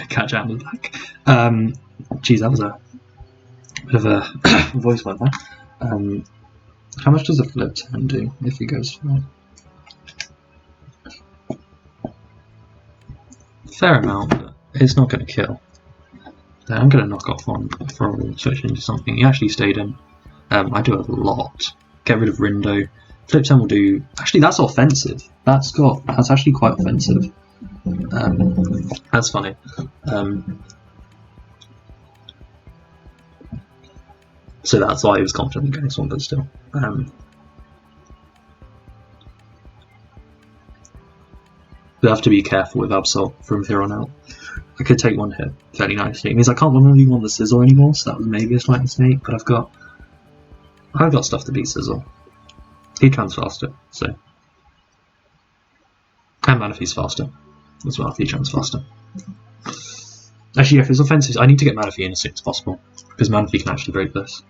Catch out in the back. Geez, that was a bit of a voice one there. How much does a flip turn do if he goes for it? Fair amount, but it's not going to kill. I'm going to knock off on for switch into something. He actually stayed in. I do a lot. Get rid of Rindo. Flip turn will do. Actually, that's offensive. That's actually quite offensive. That's funny. So that's why he was confident in getting Swampert still. We have to be careful with Absol from here on out. I could take one hit fairly nicely. It means I can't really want the Sizzle anymore, so that was maybe a slight mistake, but I've got stuff to beat Sizzle. He trans faster, so. And Manaphy's faster as well, if he trans faster. Actually, if it's offensive, I need to get Manaphy in as soon as possible, because Manaphy can actually break this.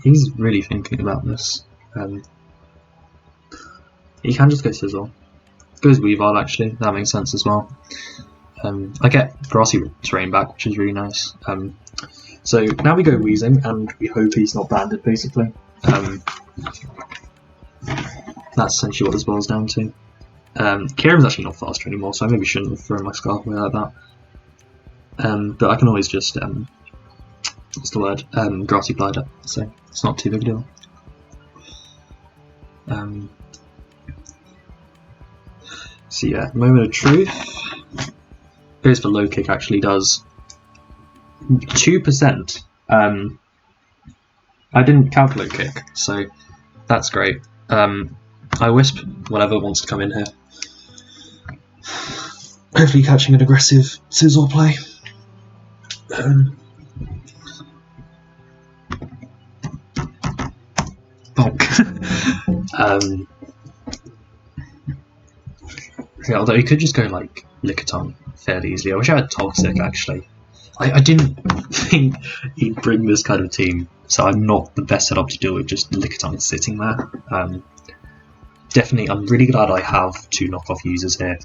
He's really thinking about this. He can just go Sizzle. Goes Weavile actually, that makes sense as well. I get Grassy Terrain back, which is really nice. So now we go Wheezing, and we hope he's not banded basically. That's essentially what this boils down to. Kieran's actually not faster anymore, so I maybe shouldn't have thrown my Scarf away like that. But I can always just, what's the word? Grassy Glider, so it's not too big a deal. So yeah, Moment of Truth. Goes for low kick, actually does 2%. I didn't calculate kick, so that's great. I Wisp whatever wants to come in here. Hopefully catching an aggressive Sizzle play. Bonk. Yeah, although he could just go like Lickitung fairly easily. I wish I had Toxic actually. I didn't think he'd bring this kind of team, so I'm not the best set up to do it, just Lickitung sitting there. Definitely, I'm really glad I have two knockoff users here.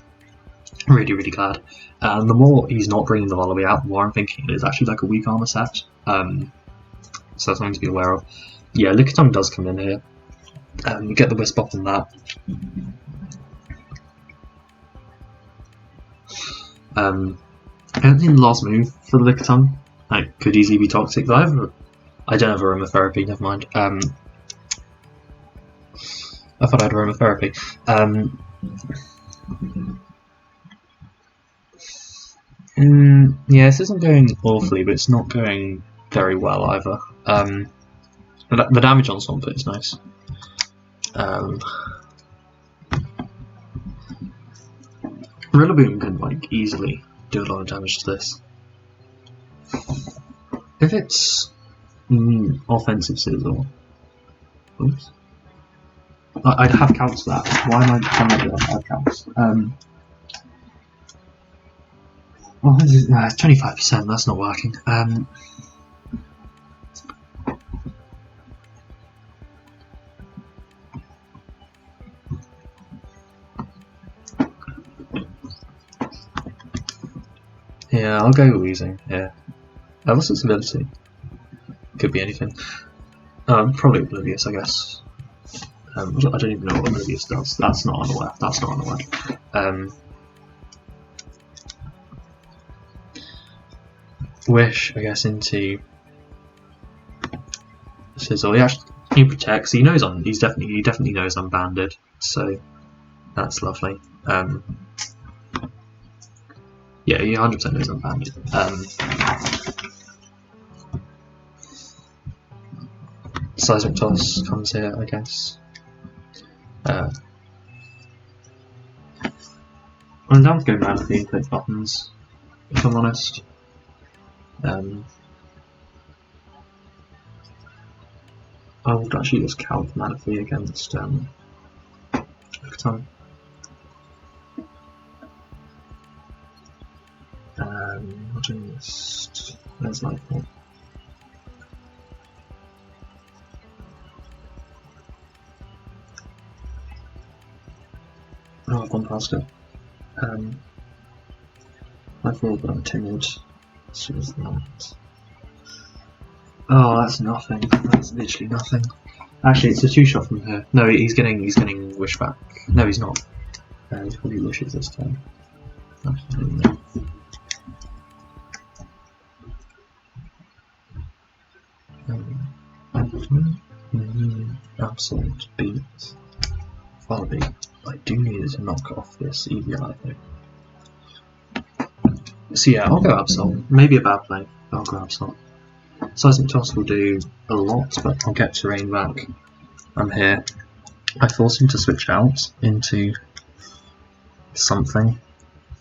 Really, really glad. And the more he's not bringing the Lullaby out, the more I'm thinking it is actually like a weak armor set. So that's something to be aware of. Yeah, Lickitung does come in here. You get the Wisp off on that. I don't think the last move for the Lickitung could easily be Toxic, but I don't have Aromatherapy, never mind. I thought I had Aromatherapy. Yeah, this isn't going awfully, but it's not going very well either. The damage on Swampert is nice. Rillaboom can like easily do a lot of damage to this. If it's offensive Sizzle, oops, I'd have counts for that. Why am I trying to do that? I have counts. Well, 25%. That's not working. Yeah, I'll go Wheezing, yeah. What's its ability? Could be anything. Probably Oblivious, I guess. I don't even know what Oblivious does. That's not unaware. That's not unaware. Wish, I guess, into Sizzle. He He protects. He knows he definitely knows I'm banded. So that's lovely. Yeah, he 100% knows I'm banded. Seismic Toss comes here, I guess. I'm down to go Manatee and click buttons, if I'm honest. I would actually just count Manatee against Time. Just there's Nightfall. Oh, I've gone past it. I thought that I'm timid. So is that. Oh, that's nothing. That's literally nothing. Actually, it's a 2-shot from here. No, he's getting wish back. No, he's not. He's probably wishes this time. Absolutely. Absolute beats. Follow beat. I do need to knock off this EVI though. So yeah, I'll go Absol. Maybe a bad play, but I'll go Absol. Seismic Toss will do a lot, but I'll get terrain back. I'm here. I force him to switch out into something,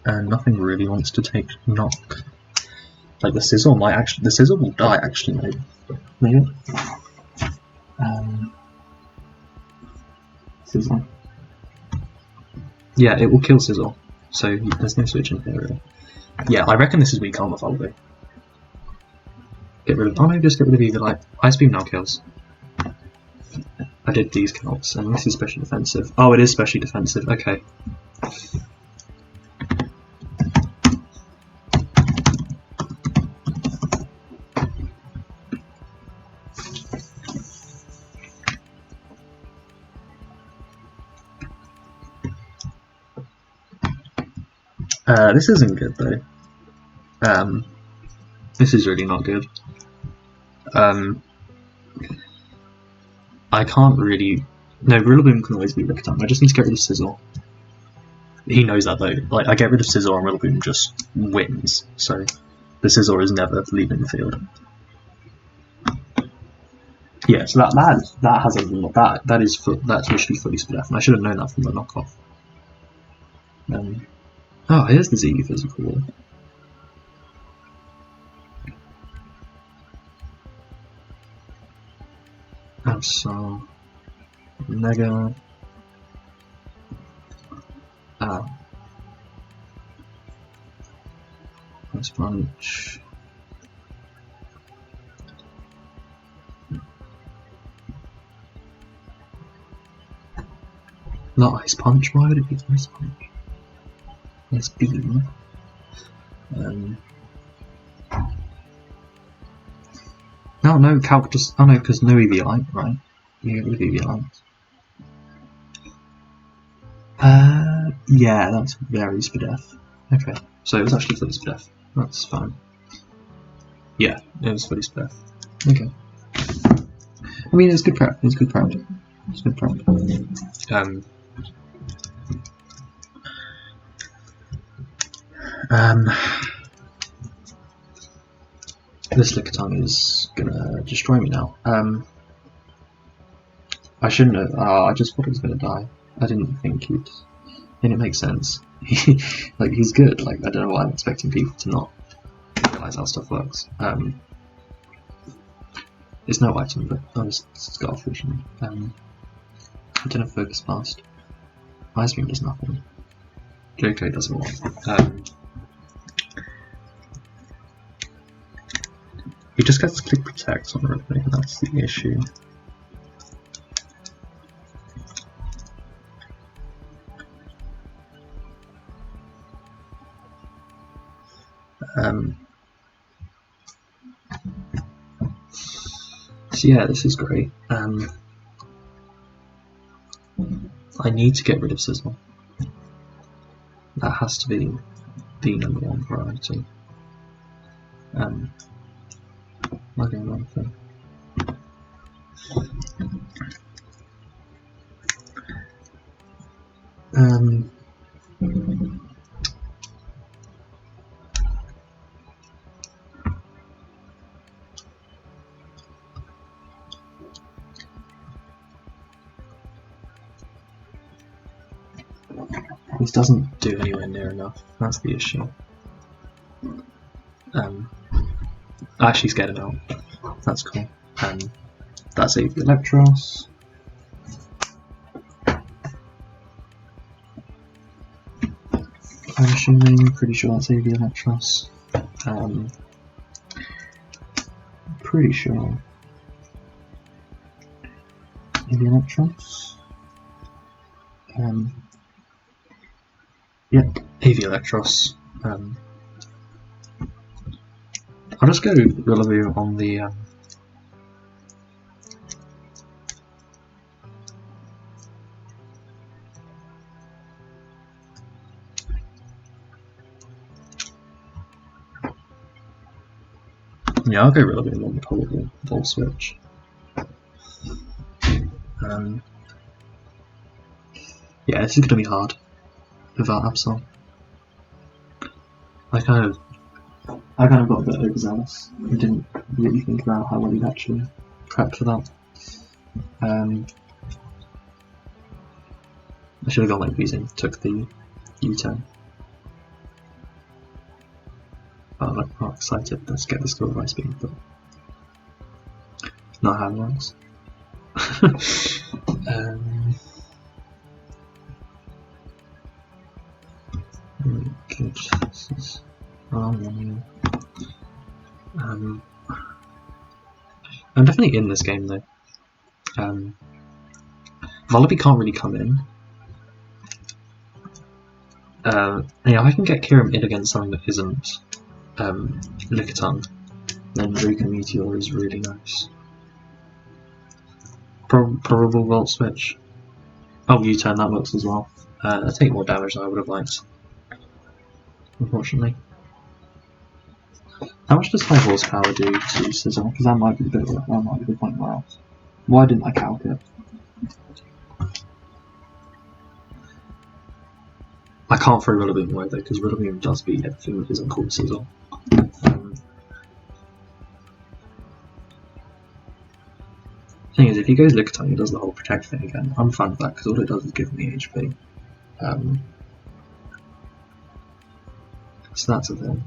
and nothing really wants to take knock. Like the Sizzle will die actually, maybe. Sizzle. Yeah, it will kill Sizzle, so there's no switch in here really. Yeah, I reckon this is weak armor folding. Get rid of. Oh no, just get rid of either. Like Ice Beam now kills. I did these counts, and this is specially defensive. Oh, it is specially defensive. Okay. This isn't good though. This is really not good. I can't really. No, Rillaboom can always be Ricketon. I just need to get rid of Sizzle. He knows that though. Like I get rid of Sizzle and Rillaboom just wins. So the Sizzle is never leaving the field. Yeah, so that has a that's literally fully split off, and I should have known that from the knockoff. Oh, here's the Z physical. So Mega. Ice Punch. Not Ice Punch, why would it be Ice Punch? Ice Beam. No, Calc just. Oh no, because no EVI, right? You get rid of EVI. Yeah, that's very SPDF. Okay, so it was actually fully SPDF. That's fine. Yeah, it was fully SPDF. Okay. I mean, it's good prep. It's good prep. It's good prep. This Lickitung is gonna destroy me now. I shouldn't have. I just thought he was gonna die. I didn't think he'd. And it makes sense. Like he's good. Like I don't know why I'm expecting people to not realize how stuff works. It's no item, but I was Scarf Vision. I don't have Focus Blast. Ice Beam does nothing. JK does a lot. He just gets Click Protect on everything, that's the issue. So yeah, this is great. I need to get rid of Sizzle. That has to be the #1 priority. Okay, one thing. This doesn't do anywhere near enough, that's the issue. I actually scared him out, that's cool. That's AV Electros. I'm assuming, pretty sure that's AV Electros. Pretty sure. AV Electros. Yep, AV Electros. I'll just go Rillaboom on the yeah, I'll go Rillaboom on the probable Volt Switch. Yeah, this is gonna be hard without Absol. I kind of got a bit overzealous. I didn't really think about how well he'd actually prepped for that. I should have gone like Weezing, took the U-turn. Oh, I'm not excited, let's get this to a high speed, but not how it works. Good. This is I'm definitely in this game though. Volibee can't really come in. Yeah, I can get Kyurem in against something that isn't Lickitung, then Rika Meteor is really nice. Probable Volt Switch. Oh, U-turn, that works as well. I take more damage than I would have liked, unfortunately. How much does high horsepower do to Sizzle? Because that might be the bit that might be the point where else. Why didn't I calc it? I can't throw Rillaboom away though, because Rillaboom does beat everything that isn't called Sizzle. Thing is, if he goes Lickitung, he does the whole protect thing again. I'm fine with that because all it does is give me HP. So that's a thing.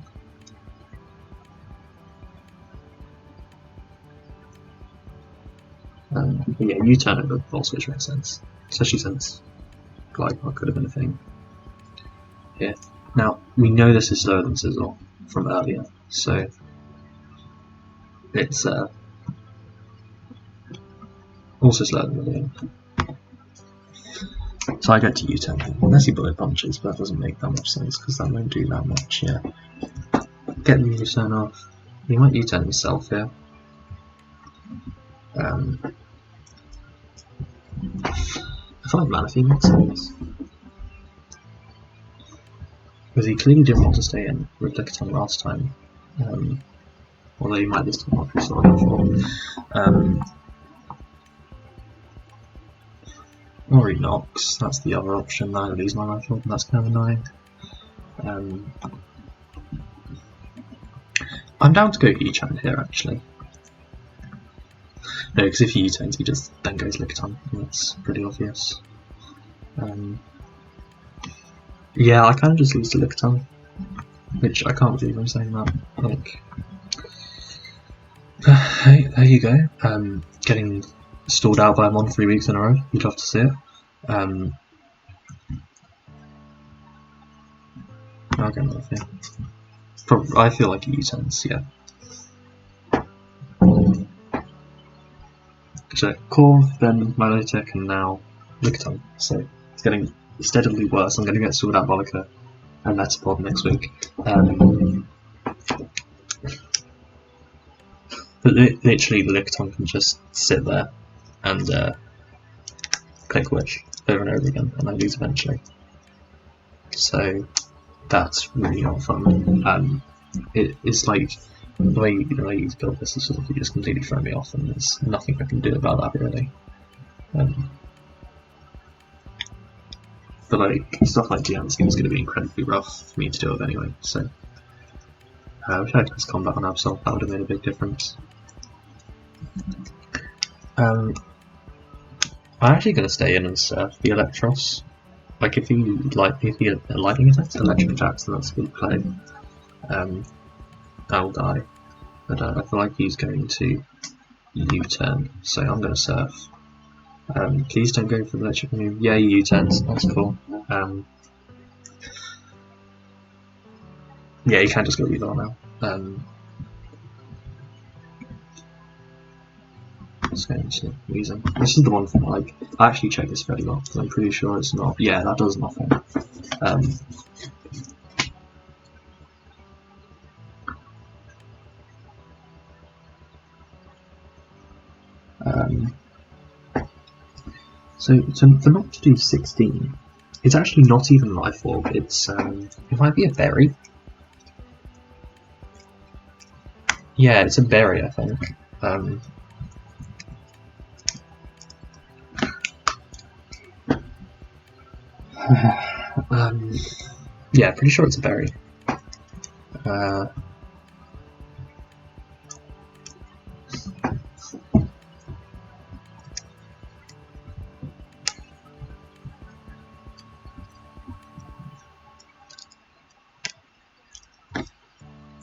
But yeah, U-turn over Volt Switch makes sense, especially since Glide could have been a thing. Here. Now, we know this is slower than Sizzle from earlier, so it's also slower than Lillian. So I get to U-turn unless he bullet punches, but that doesn't make that much sense because that won't do that much, yeah. Get the U-turn off. He might U-turn himself here. 5 Manaphy makes sense. Because he clearly didn't want to stay in with Lickitung last time. Although he might this time after he saw it before. Or he knocks, that's the other option. I lose my rifle, and that's kind of annoying. I'm down to go E-Chan here actually. No, because if he U-turns, he just then goes Lickitung, and that's pretty obvious. Yeah, I kind of just lose to Lickitung, which I can't believe I'm saying that. Like, hey, there you go. Getting stalled out by him on 3 weeks in a row. You'd love to see it. I'll get another thing. I feel like he U-turns, yeah. So Core, then Milotic, and now Lickitung. So it's getting steadily worse. I'm going to get Sword Out Volika and Metapod next week. But literally, Lickitung can just sit there and click Wish over and over again, and I lose eventually. So that's really not fun. It's like The way he's built this is sort of just completely thrown me off, and there's nothing I can do about that really. But like stuff like Yamask is going to be incredibly rough for me to deal with anyway. So I wish I had this combat on Absol. That would have made a big difference. I'm actually going to stay in and surf the Electros. Like if he lightning attacks, electric attacks, then that's a good play. I'll die, but I feel like he's going to U-turn, so I'm going to surf. Please don't go for the electric move. Yeah, he U-turns. That's cool. Yeah, you can't just go either now. Just going to use him. This is the one thing, like, I actually checked this very well, because I'm pretty sure it's not. Yeah, that does nothing. So for not to do 16, it's actually not even Life Orb, it's, it might be a berry. Yeah, it's a berry, I think. Yeah, pretty sure it's a berry.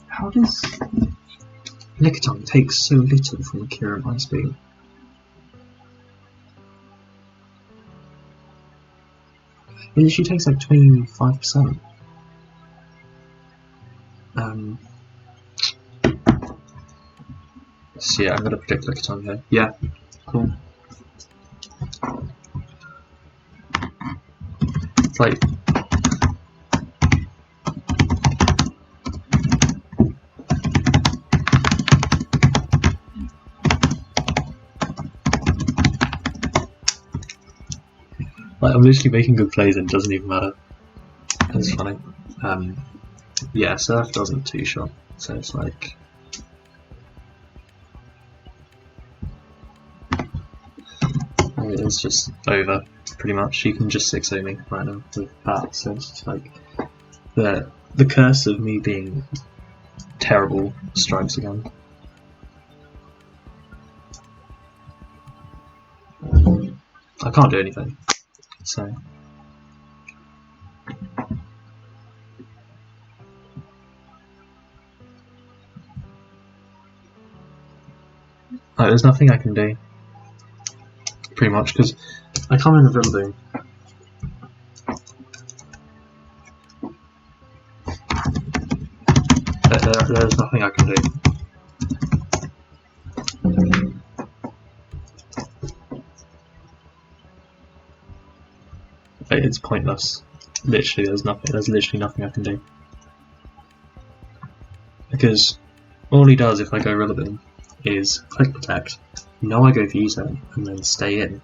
How does Lickitung take so little from Kira High Speed? It literally takes like 25%. So yeah, I'm gonna predict Lickitung here. Yeah, cool. It's like I'm literally making good plays and it doesn't even matter. That's funny. Yeah, Surf doesn't two-shot, so it's like... It's just over, pretty much. You can just 6-0 me right now with that, so it's just like... The curse of me being terrible strikes again. I can't do anything, so... there's nothing I can do, pretty much, because I can't remember Rillaboom. There's nothing I can do. It's pointless. Literally, there's literally nothing I can do. Because all he does if I go Rillaboom is click protect, know I go for U-turn, and then stay in.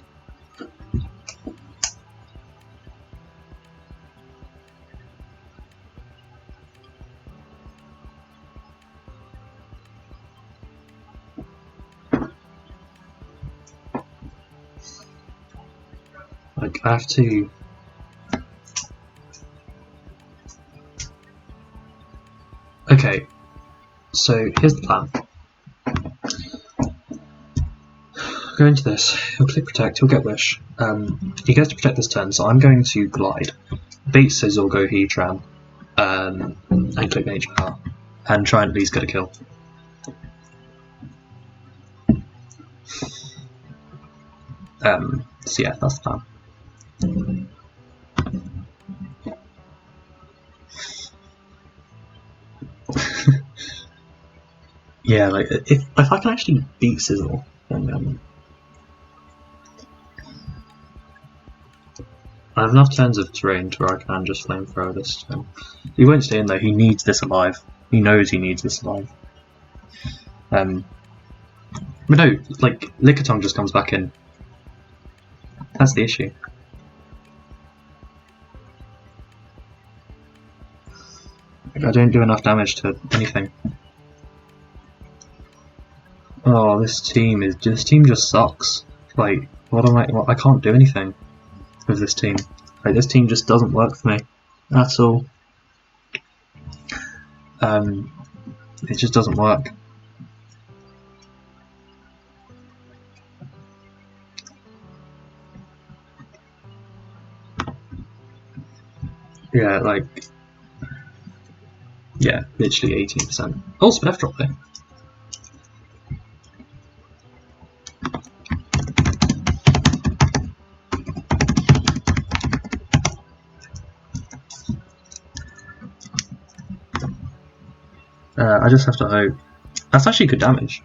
Like, I have to... Okay, so here's the plan. Go into this, he'll click protect, he'll get wish. He gets to protect this turn, so I'm going to glide, bait Sizzle, go Heatran, and click Nature Power, and try and at least get a kill. So yeah, that's the plan. Yeah, like if I can actually beat Sizzle, then I have enough turns of terrain to where I can just flamethrower this turn. He won't stay in though. He needs this alive. He knows he needs this alive. But no, like Lickitung just comes back in. That's the issue. Like, I don't do enough damage to anything. Oh, this team just sucks. Like, what am I? Well, I can't do anything with this team. Like, this team just doesn't work for me at all. It just doesn't work. Yeah, like, yeah, literally 18%. Oh, SPDF drop there. I just have to hope. That's actually good damage.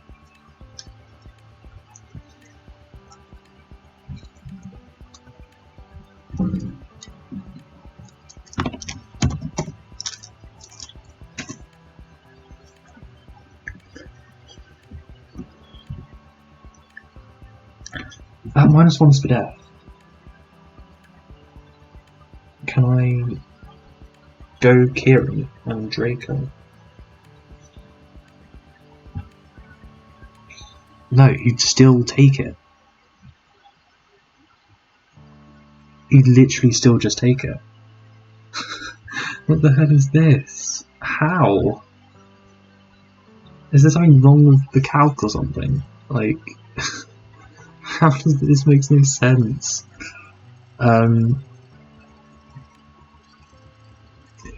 -1 SPDF. Can I go Kieran and Draco? No, he'd still take it. He'd literally still just take it. What the hell is this? How? Is there something wrong with the calc or something? Like, how does this make no sense? I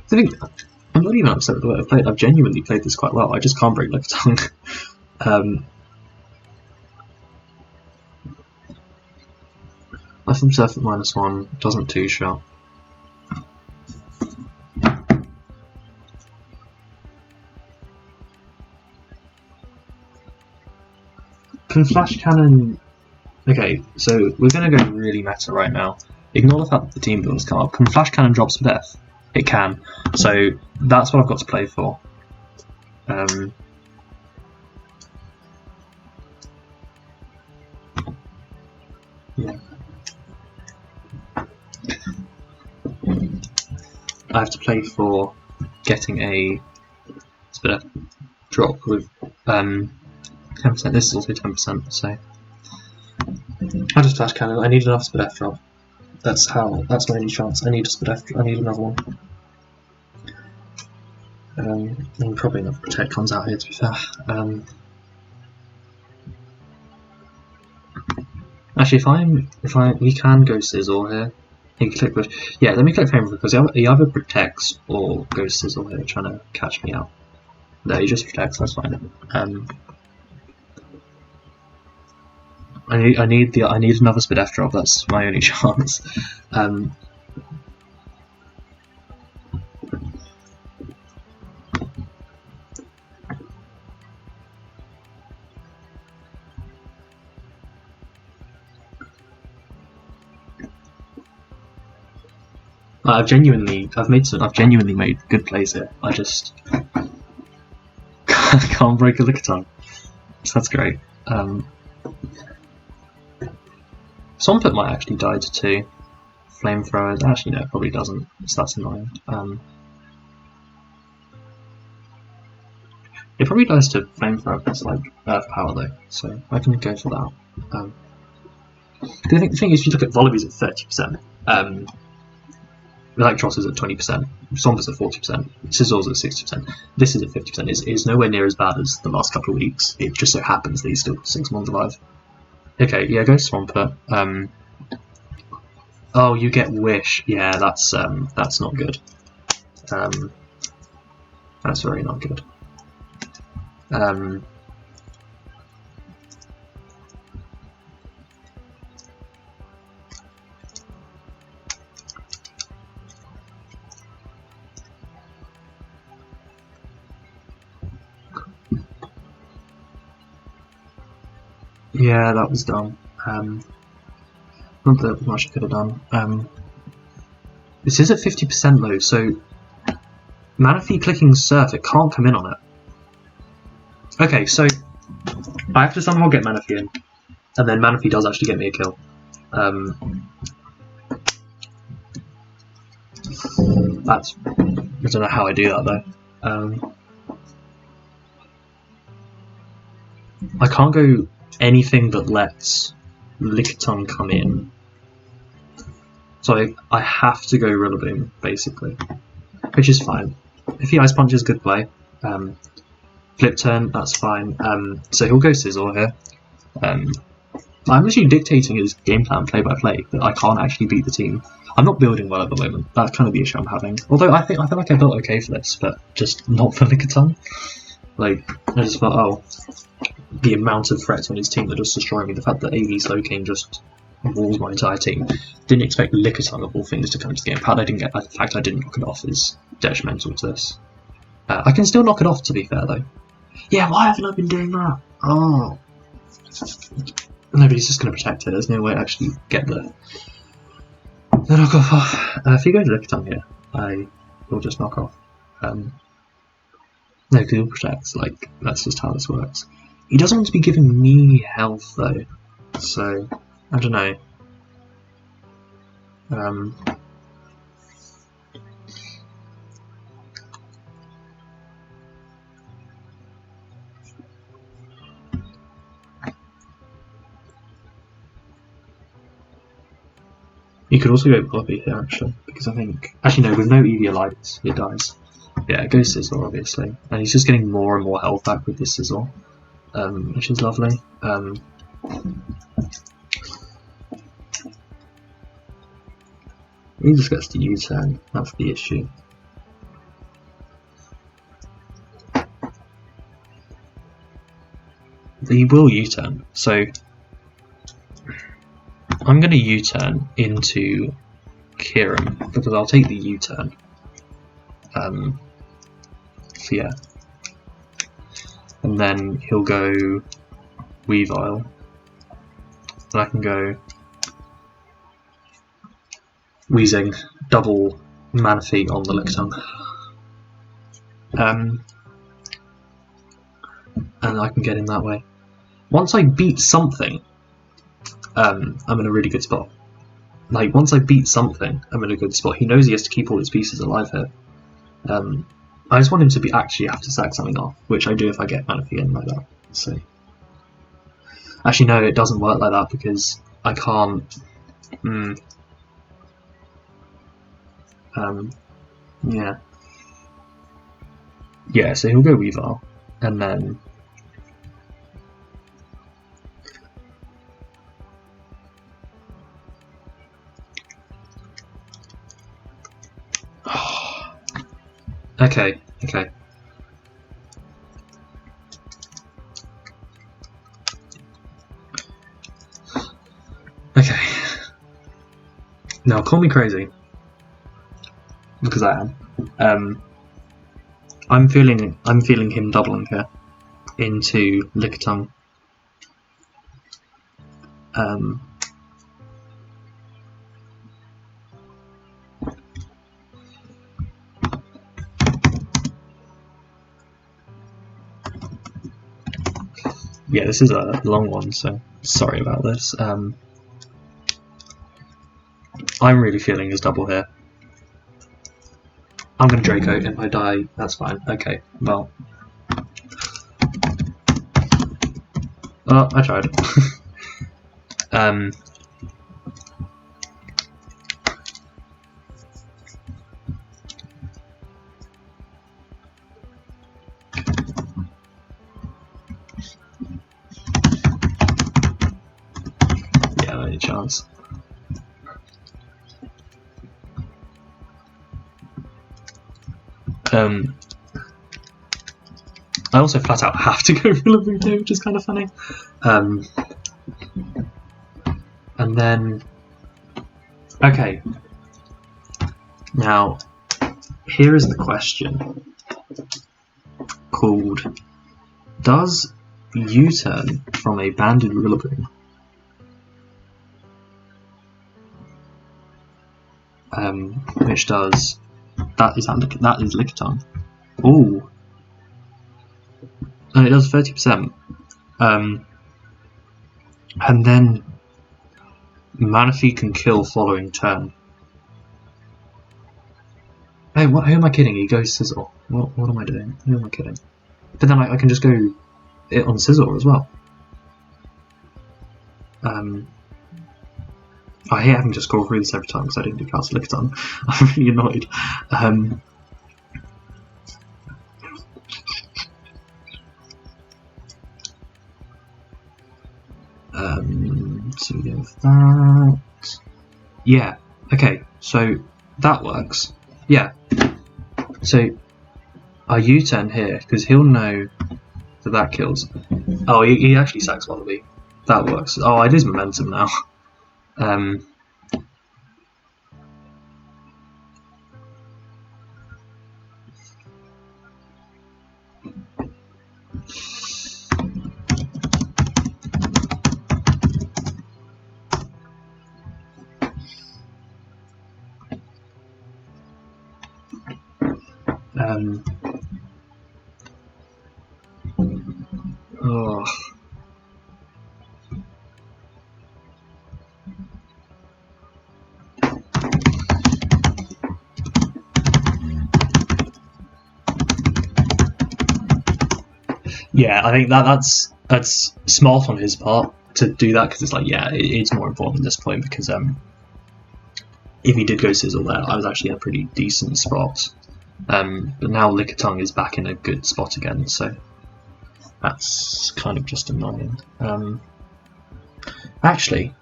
think I'm not even upset with the way I've played. I've genuinely played this quite well. I just can't break like a tongue. Left himself at -1, doesn't two-shot. Can Flash Cannon... Okay, so we're going to go really meta right now. Ignore the fact that the team builders come up. Can Flash Cannon drop SPDF? It can. So that's what I've got to play for. Yeah. I have to play for getting a SPDF drop with 10%. This is also 10%, so I just Flash Cannon. I need enough SPDF drop. That's my only chance. I need a SPDF. I need another one. And probably enough Protect comes out here, to be fair. Actually, we can go Sizzle here. You can click yeah, let me click Fame because he either protects or goes Sizzle here, trying to catch me out. No, he just protects. That's fine. I need another SPDF drop. That's my only chance. I've genuinely made good plays here. I just can't break a Lickitung. So that's great. Swampert might actually die to 2 flamethrowers. Actually, no, it probably doesn't. So that's annoying. It probably dies to flamethrower if it's like Earth Power though, so I can go for that. The thing is, if you look at Volibee's at 30%, Electros is at 20%, Somber's at 40%, Sizzle's at 60%. This is at 50%. It's nowhere near as bad as the last couple of weeks. It just so happens that he's still 6 months alive. Okay, yeah, go Swampert. Oh, you get Wish. Yeah, that's not good. That's very not good. Yeah, that was dumb. Not that there was much I could have done. This is at 50% though, so Manaphy clicking Surf, it can't come in on it. Okay, so I have to somehow get Manaphy in, and then Manaphy does actually get me a kill. I don't know how I do that though. I can't go anything that lets Lickitung come in. So I have to go Rillaboom, basically. Which is fine. If he Ice Punches, good play. Flip turn, that's fine. So he'll go Sizzle here. I'm actually dictating his game plan play by play, but I can't actually beat the team. I'm not building well at the moment. That's kind of the issue I'm having. Although I feel like I built okay for this, but just not for Lickitung. Like, I just thought, oh, the amount of threats on his team that just destroy me, the fact that AV Slowking just walls my entire team. Didn't expect Lickitung of all things to come to the game. The fact I didn't knock it off is detrimental to this. I can still knock it off, to be fair, though. Yeah, why haven't I been doing that? Oh. Nobody's just going to protect it. There's no way to actually get the knockoff off. If you go to Lickitung here, I will just knock off. No, because he'll protect. Like, that's just how this works. He doesn't want to be giving me health, though. So, I don't know. You could also go Poppy here, actually, because I think... Actually, no, with no EV lights, it dies. Yeah, it goes Sizzle, obviously. And he's just getting more and more health back with this Sizzle, which is lovely. He just gets to U-turn, that's the issue. He will U-turn, so... I'm going to U-turn into Kieran, because I'll take the U-turn. So yeah. And then he'll go Weavile. And I can go Weezing, double Manaphy on the Lickitung. And I can get in that way. Once I beat something, I'm in a really good spot. Like, once I beat something, I'm in a good spot. He knows he has to keep all his pieces alive here. I just want him to actually have to sack something off, which I do if I get Manaphy in like that. So, actually, no, it doesn't work like that because I can't. Yeah. Yeah, so he'll go Weavile, and then. Okay. Okay. Now, call me crazy, because I am. I'm feeling him doubling here into Lickitung. Yeah, this is a long one, so sorry about this. I'm really feeling his double here. I'm going to Draco. If I die, that's fine. Okay, well. Oh, I tried. Yeah, any chance. I also flat out have to go Rillaboom here, which is kind of funny. And then, okay. Now, here is the question called: does U-turn from a banded Rillaboom which does that is Lickitung. Ooh. And it does 30%. And then Manaphy can kill following turn. Hey, who am I kidding? He goes Sizzle. What am I doing? Who am I kidding? But then I can just go it on Sizzle as well. I hate having to scroll through this every time because I didn't do Castle Lickitung. I'm really annoyed. So we go with that. Yeah, okay, so that works. Yeah. So I U-turn here because he'll know that kills. Oh, he actually sacks Wallaby. That works. Oh, I lose momentum now. Oh. Yeah, I think that's smart on his part to do that because it's like, yeah, it's more important at this point because if he did go Sizzle there, I was actually in a pretty decent spot. But now Lickitung is back in a good spot again, so that's kind of just annoying. Actually,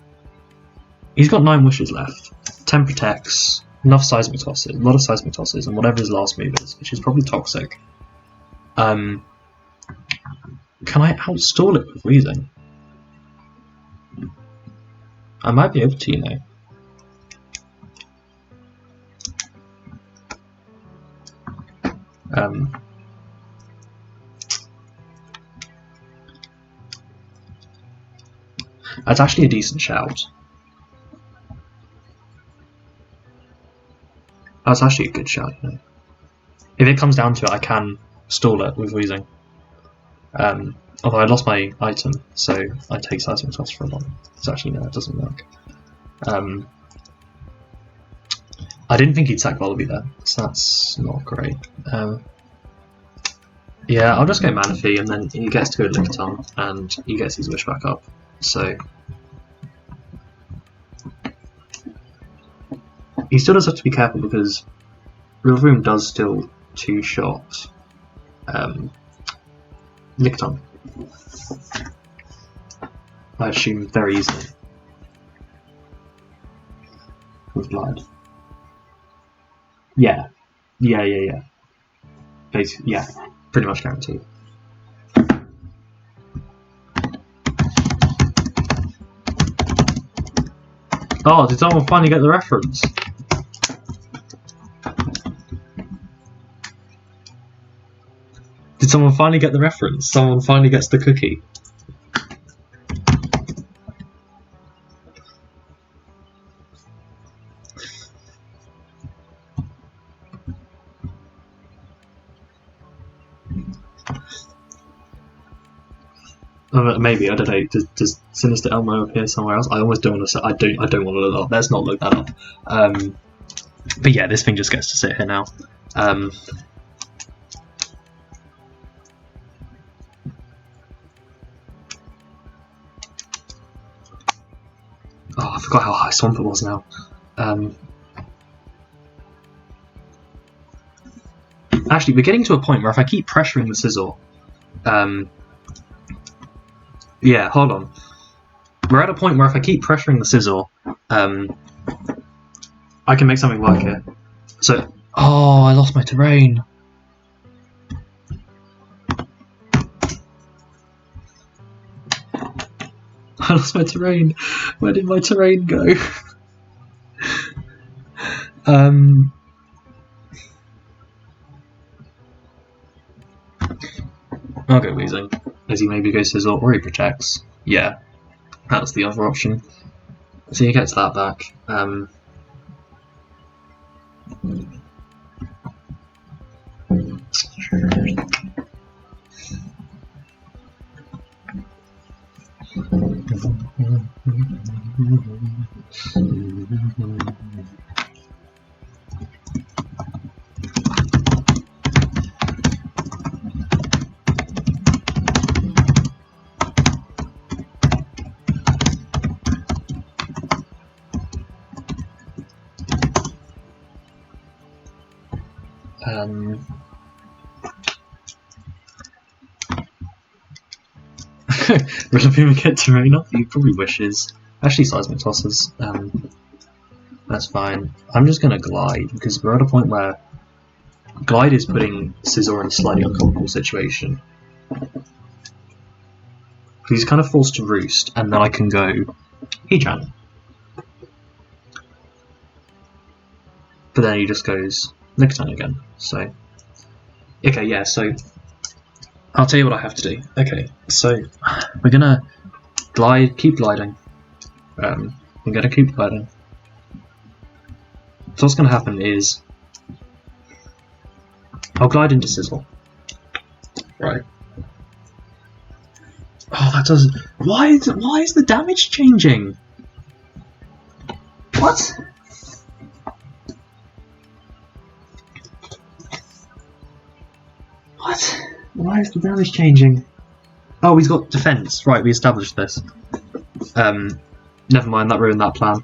he's got 9 wishes left, 10 protects, enough seismic tosses, a lot of seismic tosses, and whatever his last move is, which is probably toxic. Can I outstall it with Wheezing? I might be able to, you know. That's actually a decent shout. That's actually a good shout, you know. If it comes down to it, I can stall it with Wheezing. Although I lost my item, so I take Seismic Toss for a long. So actually, no, it doesn't work. I didn't think he'd sack Wallaby there, so that's not great. Yeah, I'll just go Manaphy, and then he gets to go Lickitung, and he gets his wish back up. So he still does have to be careful because Rillaboom does still 2-shot Lickitung. I assume very easily with Glide. Yeah. Basically, yeah, pretty much guaranteed. Oh, did someone finally get the reference? Did someone finally get the reference? Someone finally gets the cookie. Maybe, I don't know. Does Sinister Elmo appear somewhere else? I almost don't want to say. I don't want to look up. Let's not look that up. But yeah, this thing just gets to sit here now. Oh, I forgot how high Swampert was now. Actually, we're getting to a point where if I keep pressuring the Sizzle, yeah, hold on. We're at a point where if I keep pressuring the Sizzle, I can make something work here. So, oh, I lost my terrain. I lost my terrain. Where did my terrain go? I'll go Wheezing, as he maybe goes Sizzle or he protects. Yeah, that's the other option. So he gets that back. Rillaboom get to rain off? He probably wishes. Actually, seismic tosses. That's fine. I'm just gonna glide because we're at a point where glide is putting Scizor in a slightly uncomfortable situation. He's kind of forced to roost, and then I can go Heatran. But then he just goes Lickitung again. So, okay, yeah. So I'll tell you what I have to do. Okay, so we're gonna glide, keep gliding. I'm gonna keep gliding. So what's gonna happen is I'll glide into Scizor. Right. Oh, that doesn't. Why is the damage changing? What? What? Why is the damage changing? Oh, he's got defense. Right, we established this. Never mind, that ruined that plan.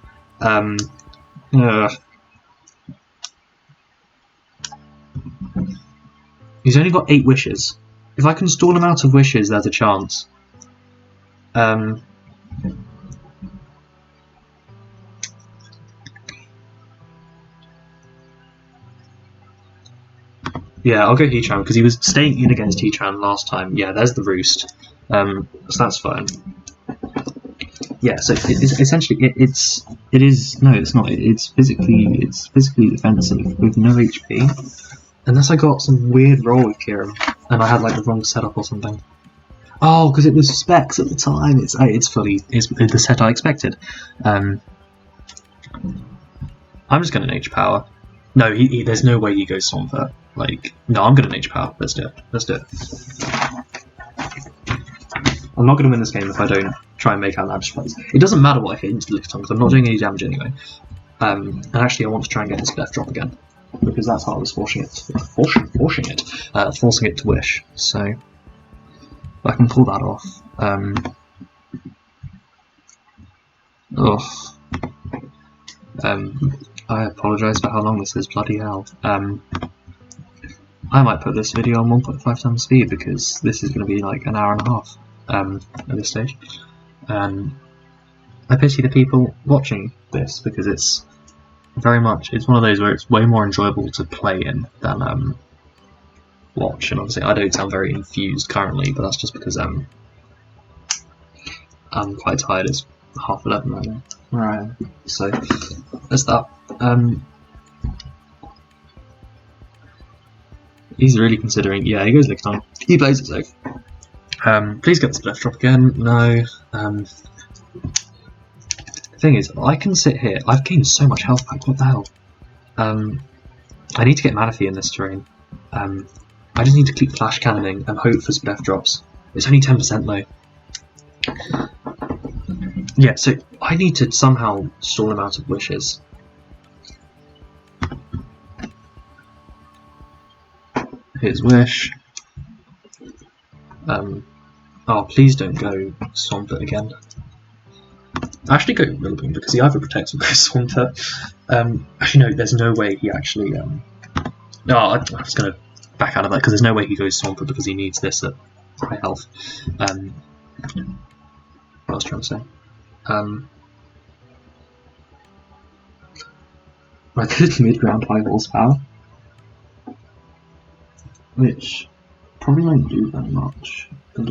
He's only got 8 wishes. If I can stall him out of wishes, there's a chance. Yeah, I'll go Heatran because he was staying in against Heatran last time. Yeah, there's the roost. So that's fine. Yeah, so it's essentially it is no, it's not. It's physically defensive with no HP. Unless I got some weird roll with Kieran and I had like the wrong setup or something. Oh, because it was specs at the time. It's the set I expected. I'm just going to Nature Power. No, there's no way he goes Swampert. Like, no, I'm going to Nature Power. Let's do it. Let's do it. I'm not going to win this game if I don't try and make outlandish plays. It doesn't matter what I hit into the Lickitung because I'm not doing any damage anyway. And actually, I want to try and get his left drop again because that's how I was forcing it to wish. So I can pull that off. I apologise for how long this is. Bloody hell. I might put this video on 1.5 times speed because this is going to be like an hour and a half at this stage. I pity the people watching this because it's one of those where it's way more enjoyable to play in than watch. And obviously, I don't sound very infused currently, but that's just because I'm quite tired. It's 11:30 right now. Where I am. So that's that. He's really considering. Yeah, he goes Lickitung. He plays it safe. Please get the left drop again. No. The thing is, I can sit here. I've gained so much health back. What the hell? I need to get Manaphy in this terrain. I just need to keep flash cannoning and hope for Splef drops. It's only 10% though. Yeah, so I need to somehow stall him out of wishes. His wish. Oh, please don't go Swampert again. Actually go Rillaboom because he either protects or goes Swampert. Actually no, there's no way he actually no, I was gonna back out of that because there's no way he goes Swampert because he needs this at high health. What was I trying to say? I could mid-ground high horsepower, which probably won't do very much, but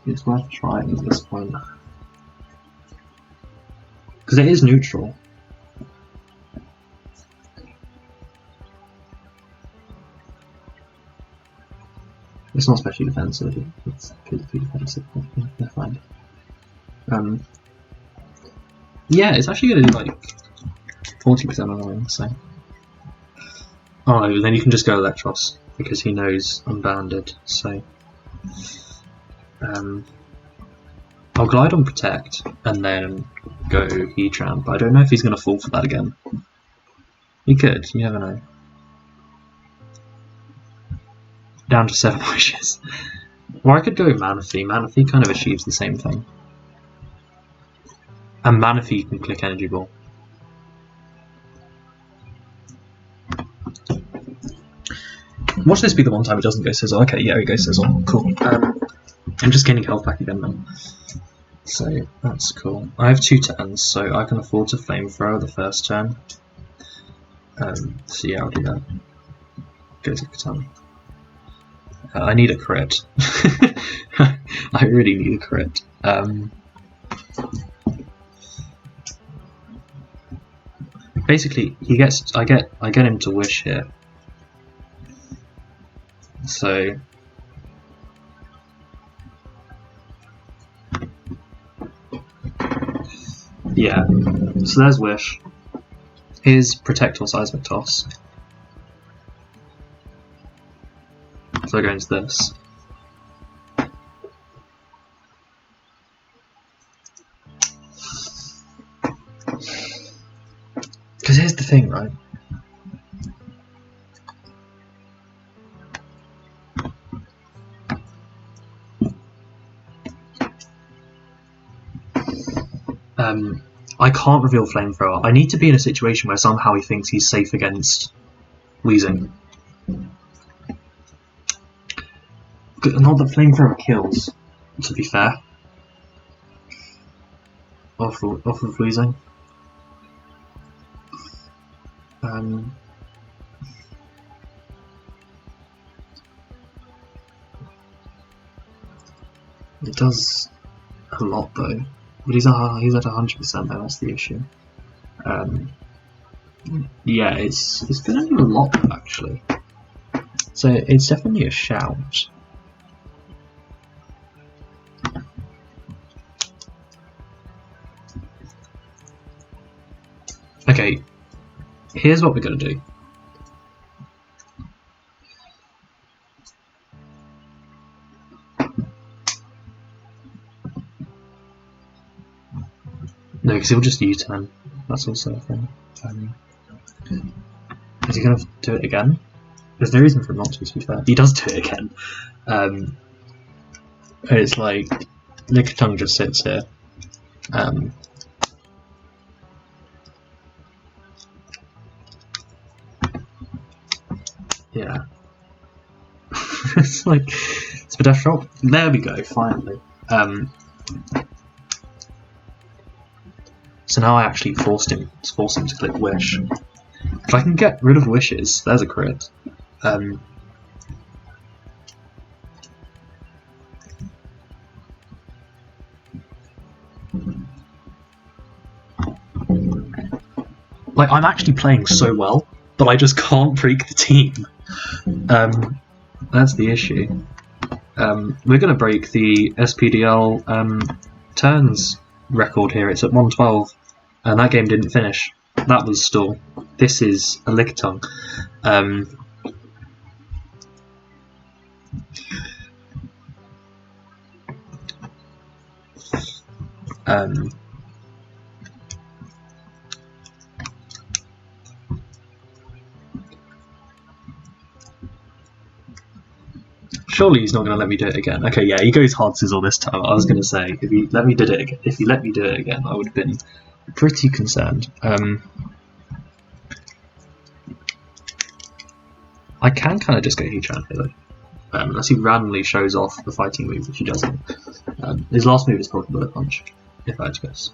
it's worth trying at this point. Because it is neutral. It's not especially defensive, it's physically defensive, never mind. Yeah, it's actually going to do like 40% annoying, so. Oh, then you can just go Electros, because he knows I'm banded, so. I'll glide on Protect, and then go Heatran, but I don't know if he's going to fall for that again. He could, you never know. Down to 7 wishes. Or I could go Manaphy. Manaphy kind of achieves the same thing. And Manaphy can click Energy Ball. Watch this be the one time it doesn't go sizzle. Okay, yeah, it goes sizzle. Cool. I'm just getting health back again then. So that's cool. I have 2 turns, so I can afford to flamethrower the first turn. So yeah, I'll do that. Go to Katana. I need a crit. I really need a crit. Basically, he gets. I get him to wish here. So. Yeah. So there's wish. Here's protect or seismic toss. So I go into this. Because here's the thing, right? I can't reveal flamethrower. I need to be in a situation where somehow he thinks he's safe against wheezing. Not that flamethrower kills, to be fair. Off of wheezing. It does a lot though, but he's at 100% though. That's the issue. Yeah, it's gonna do a lot actually. So it's definitely a shout. Okay, here's what we're gonna do. No, because he'll just U-turn. That's also a thing. Is he going to do it again? There's no reason for him not to be fair. He does do it again. It's like Lickitung just sits here. Yeah. It's like it's a pedestrian. There we go, finally. So now I actually force him to click wish. If I can get rid of wishes, there's a crit. Like, I'm actually playing so well, but I just can't break the team. That's the issue. We're going to break the SPDL turns record here. It's at 112, and that game didn't finish. That was stall. This is a Lickitung. Surely he's not going to let me do it again. Okay, yeah, he goes hard sizzle this time. I was going to say, if he let me do it again, I would have been pretty concerned. I can kind of just go Heat Chant here though, unless he randomly shows off the fighting move, which he doesn't. His last move is probably Bullet Punch, if I had to guess.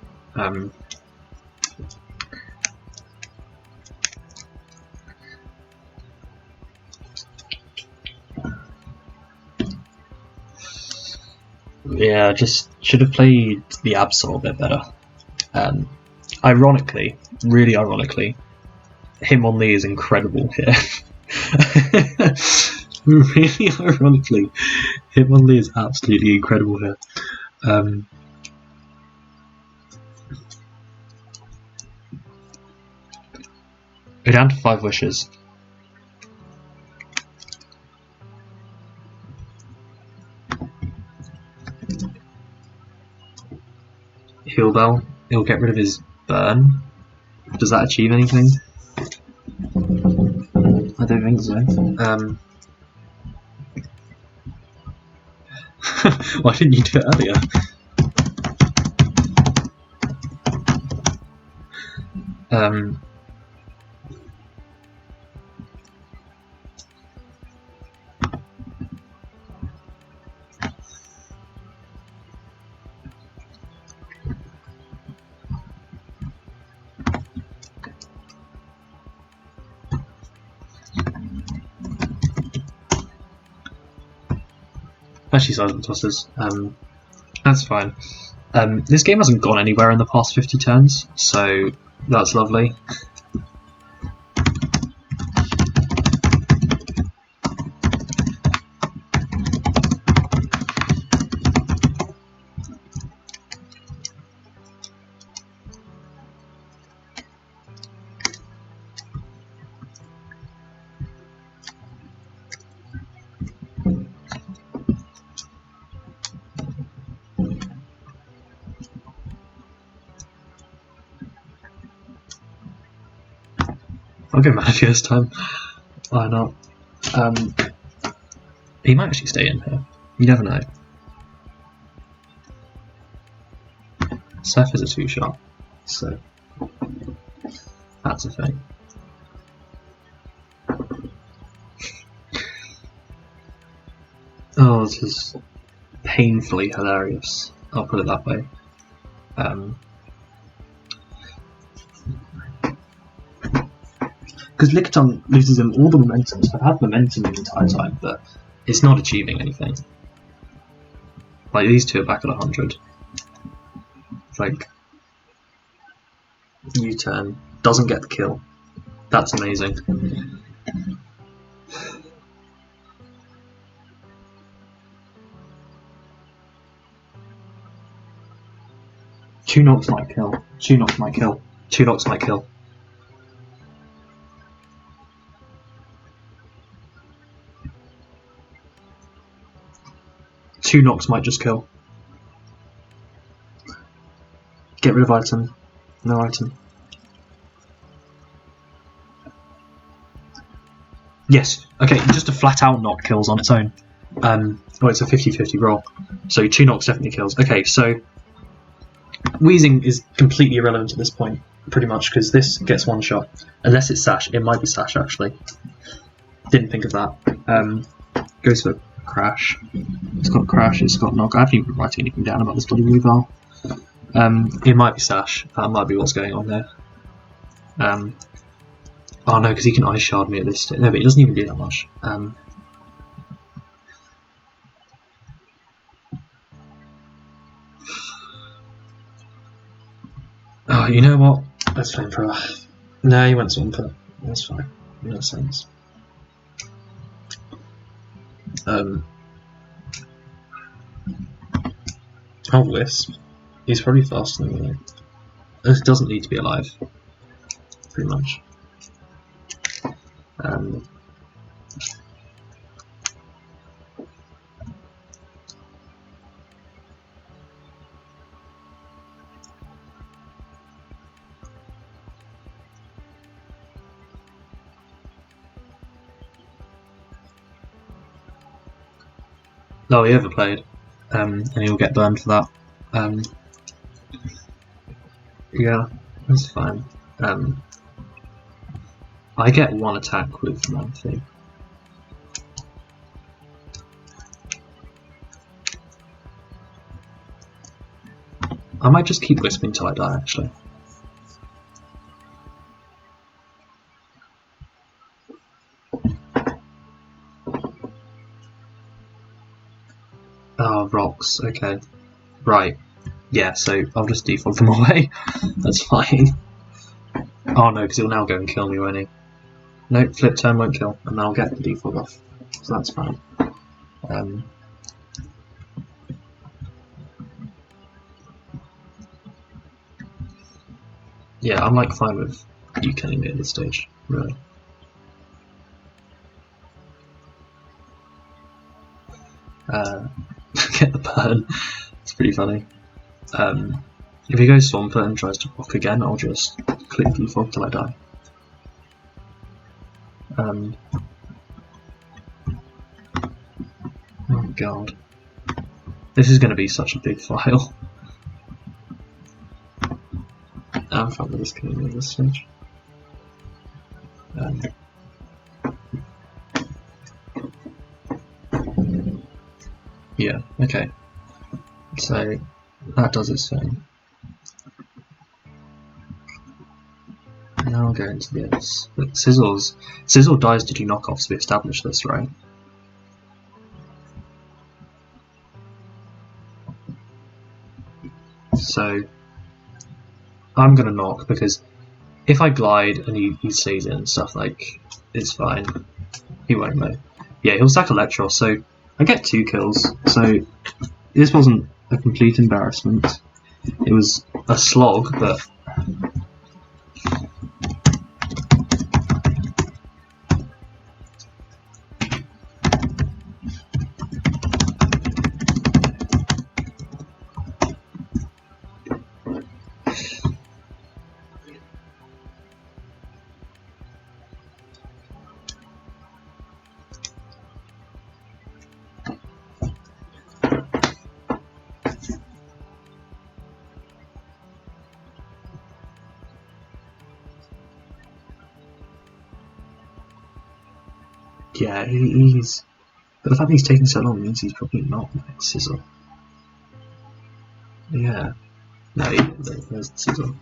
Yeah, just should have played the Absol a bit better. Ironically, really ironically, Hitmonlee is incredible here. Really ironically, Hitmonlee is absolutely incredible here. Go down to 5 wishes. Heal Bell. He'll get rid of his burn. Does that achieve anything? I don't think so. Why didn't you do it earlier? Actually, seismic tossers. That's fine. This game hasn't gone anywhere in the past 50 turns, so that's lovely. I'll go Manager this time. Why not? He might actually stay in here. You never know. Seth is a 2-shot, so that's a thing. Oh, this is painfully hilarious. I'll put it that way. Because Lickitung loses him all the momentum, so I've had momentum the entire time, but it's not achieving anything. Like, these two are back at 100. Like, U-turn, doesn't get the kill. That's amazing. Two knocks might kill. 2 knocks might kill. 2 knocks might kill. Two knocks might just kill. Get rid of item. No item. Yes. Okay, just a flat out knock kills on its own. Well, it's a 50-50 roll. So 2 knocks definitely kills. Okay, so Wheezing is completely irrelevant at this point, pretty much, because this gets 1 shot. Unless it's Sash. It might be Sash, actually. Didn't think of that. Goes for Crash. It's got Crash, it's got Knock. I haven't even been writing anything down about this bloody move file. It might be Sash. That might be what's going on there. Oh no, because he can Ice Shard me at this stage. No, but he doesn't even do that much. Oh, you know what? Let's Flamethrower. No, he went Swampert. That's fine. No sense. Oh, Wisp. He's probably faster than me. This doesn't need to be alive. Pretty much. Oh, he overplayed, and he'll get burned for that. Yeah, that's fine. I get 1 attack with one thing. I might just keep Wisping till I die, actually. Oh, rocks, okay. Right. Yeah, so I'll just defog them away. That's fine. Oh no, because he'll now go and kill me, won't he? No, flip turn won't kill, and I'll get the defog off. So that's fine. Yeah, I'm like fine with you killing me at this stage, really. Get the burn. It's pretty funny. If he goes Swampert and tries to block again, I'll just click defog till I die. Oh god. This is going to be such a big file. I'm fine with this killing me at this stage. Yeah, okay. So that does its thing. Now I'll go into this. But Sizzle dies to do knockoffs, we established this, right? So I'm gonna knock because if I glide and he stays in and stuff, like, it's fine. He won't though. Yeah, he'll sack Electros, so I get 2 kills. So this wasn't a complete embarrassment. It was a slog, but yeah, he's. But the fact that he's taking so long means he's probably not the next Sizzle. Yeah. No, there's the Sizzle.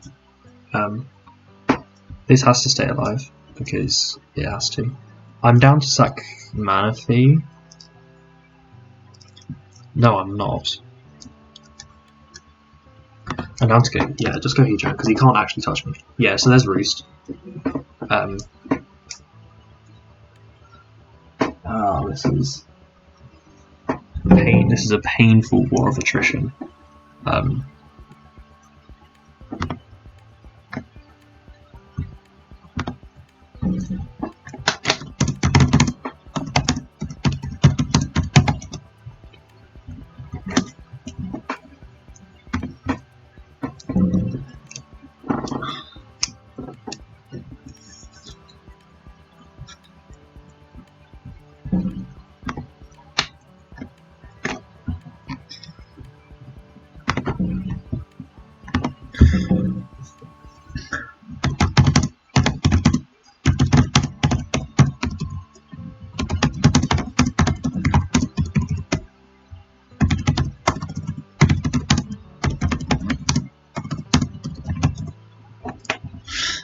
This has to stay alive because it has to. I'm down to sack Mana Fee. No, I'm not. I'm down to go. Yeah, just go Hedron because he can't actually touch me. Yeah, so there's Roost. This is pain. This is a painful war of attrition.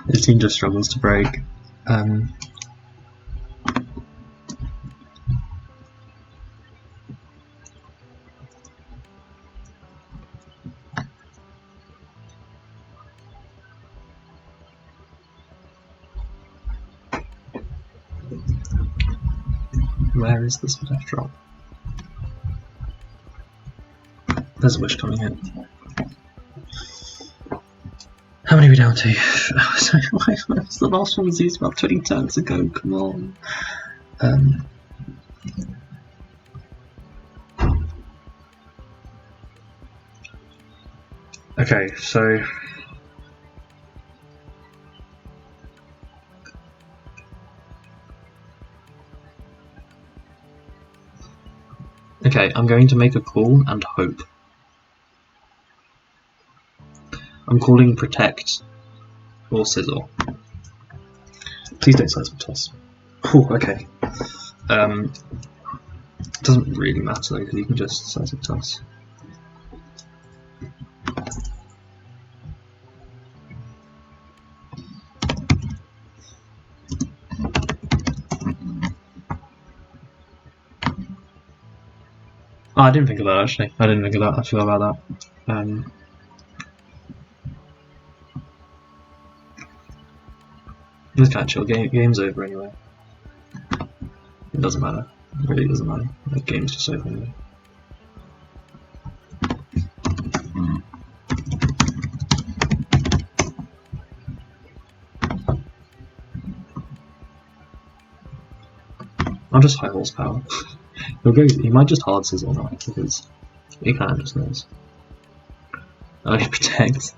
This team just struggles to break. Where is this death drop? There's a wish coming in. How many are we down to? Oh, sorry, the last one was used about 20 turns ago, come on. Okay, so... Okay, I'm going to make a call and hope. I'm calling Protect or Sizzle. Please don't Seismic Toss. Oh, okay. Doesn't really matter though, because you can just Seismic Toss. Oh, I didn't think of that actually. I didn't think of that. I forgot about that. Just can't chill. Game's over anyway. It doesn't matter. It really doesn't matter. The game's just over anyway. I'll just high horsepower. He might just hard Sizzle now because he can just knows. Oh, he protects.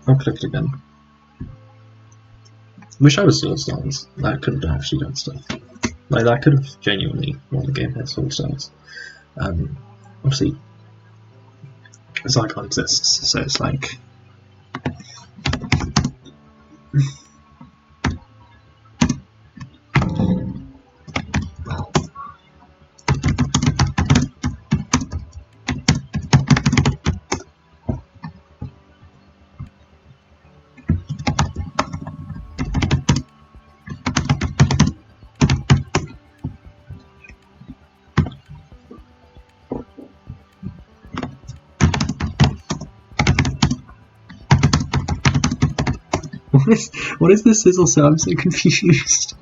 I'll click it again. Wish I was Sword Stance. That could have actually done stuff. Like, that could have genuinely won the game with Sword Stance. Obviously, Zyklon exists, so it's like... What is this sizzle? So I'm so confused.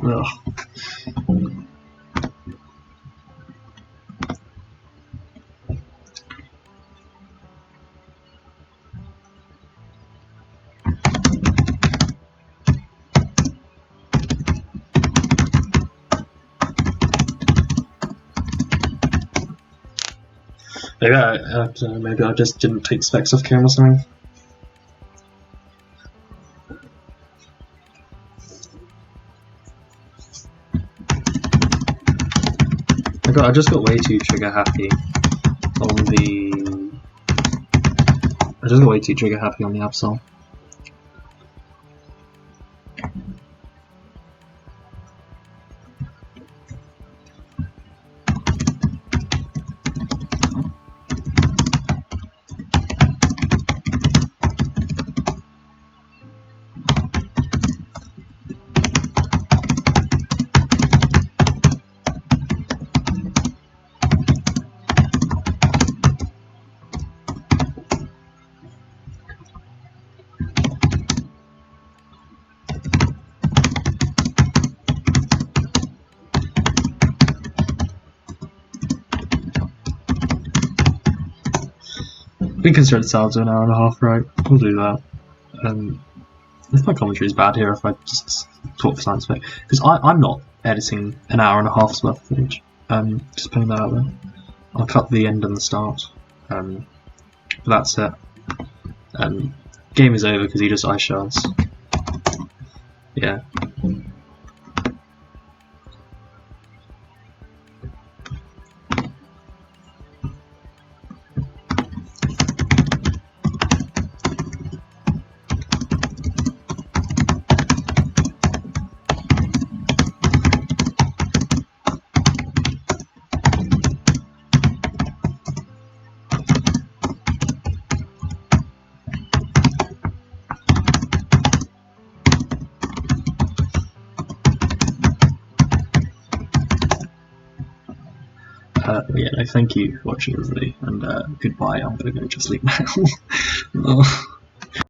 Ugh. Maybe I just didn't take specs off camera or something. I just got way too trigger happy on the. I just got way too trigger happy on the Absol. We can stretch this out to an hour and a half, right? We'll do that. If my commentary is bad here, if I just talk for science fiction, because I'm not editing an hour and a half's worth of footage. Just putting that out there. I'll cut the end and the start. But that's it. Game is over because he just ice shards. Yeah. Yeah, no, thank you for watching, everybody, and goodbye. I'm gonna go to sleep now.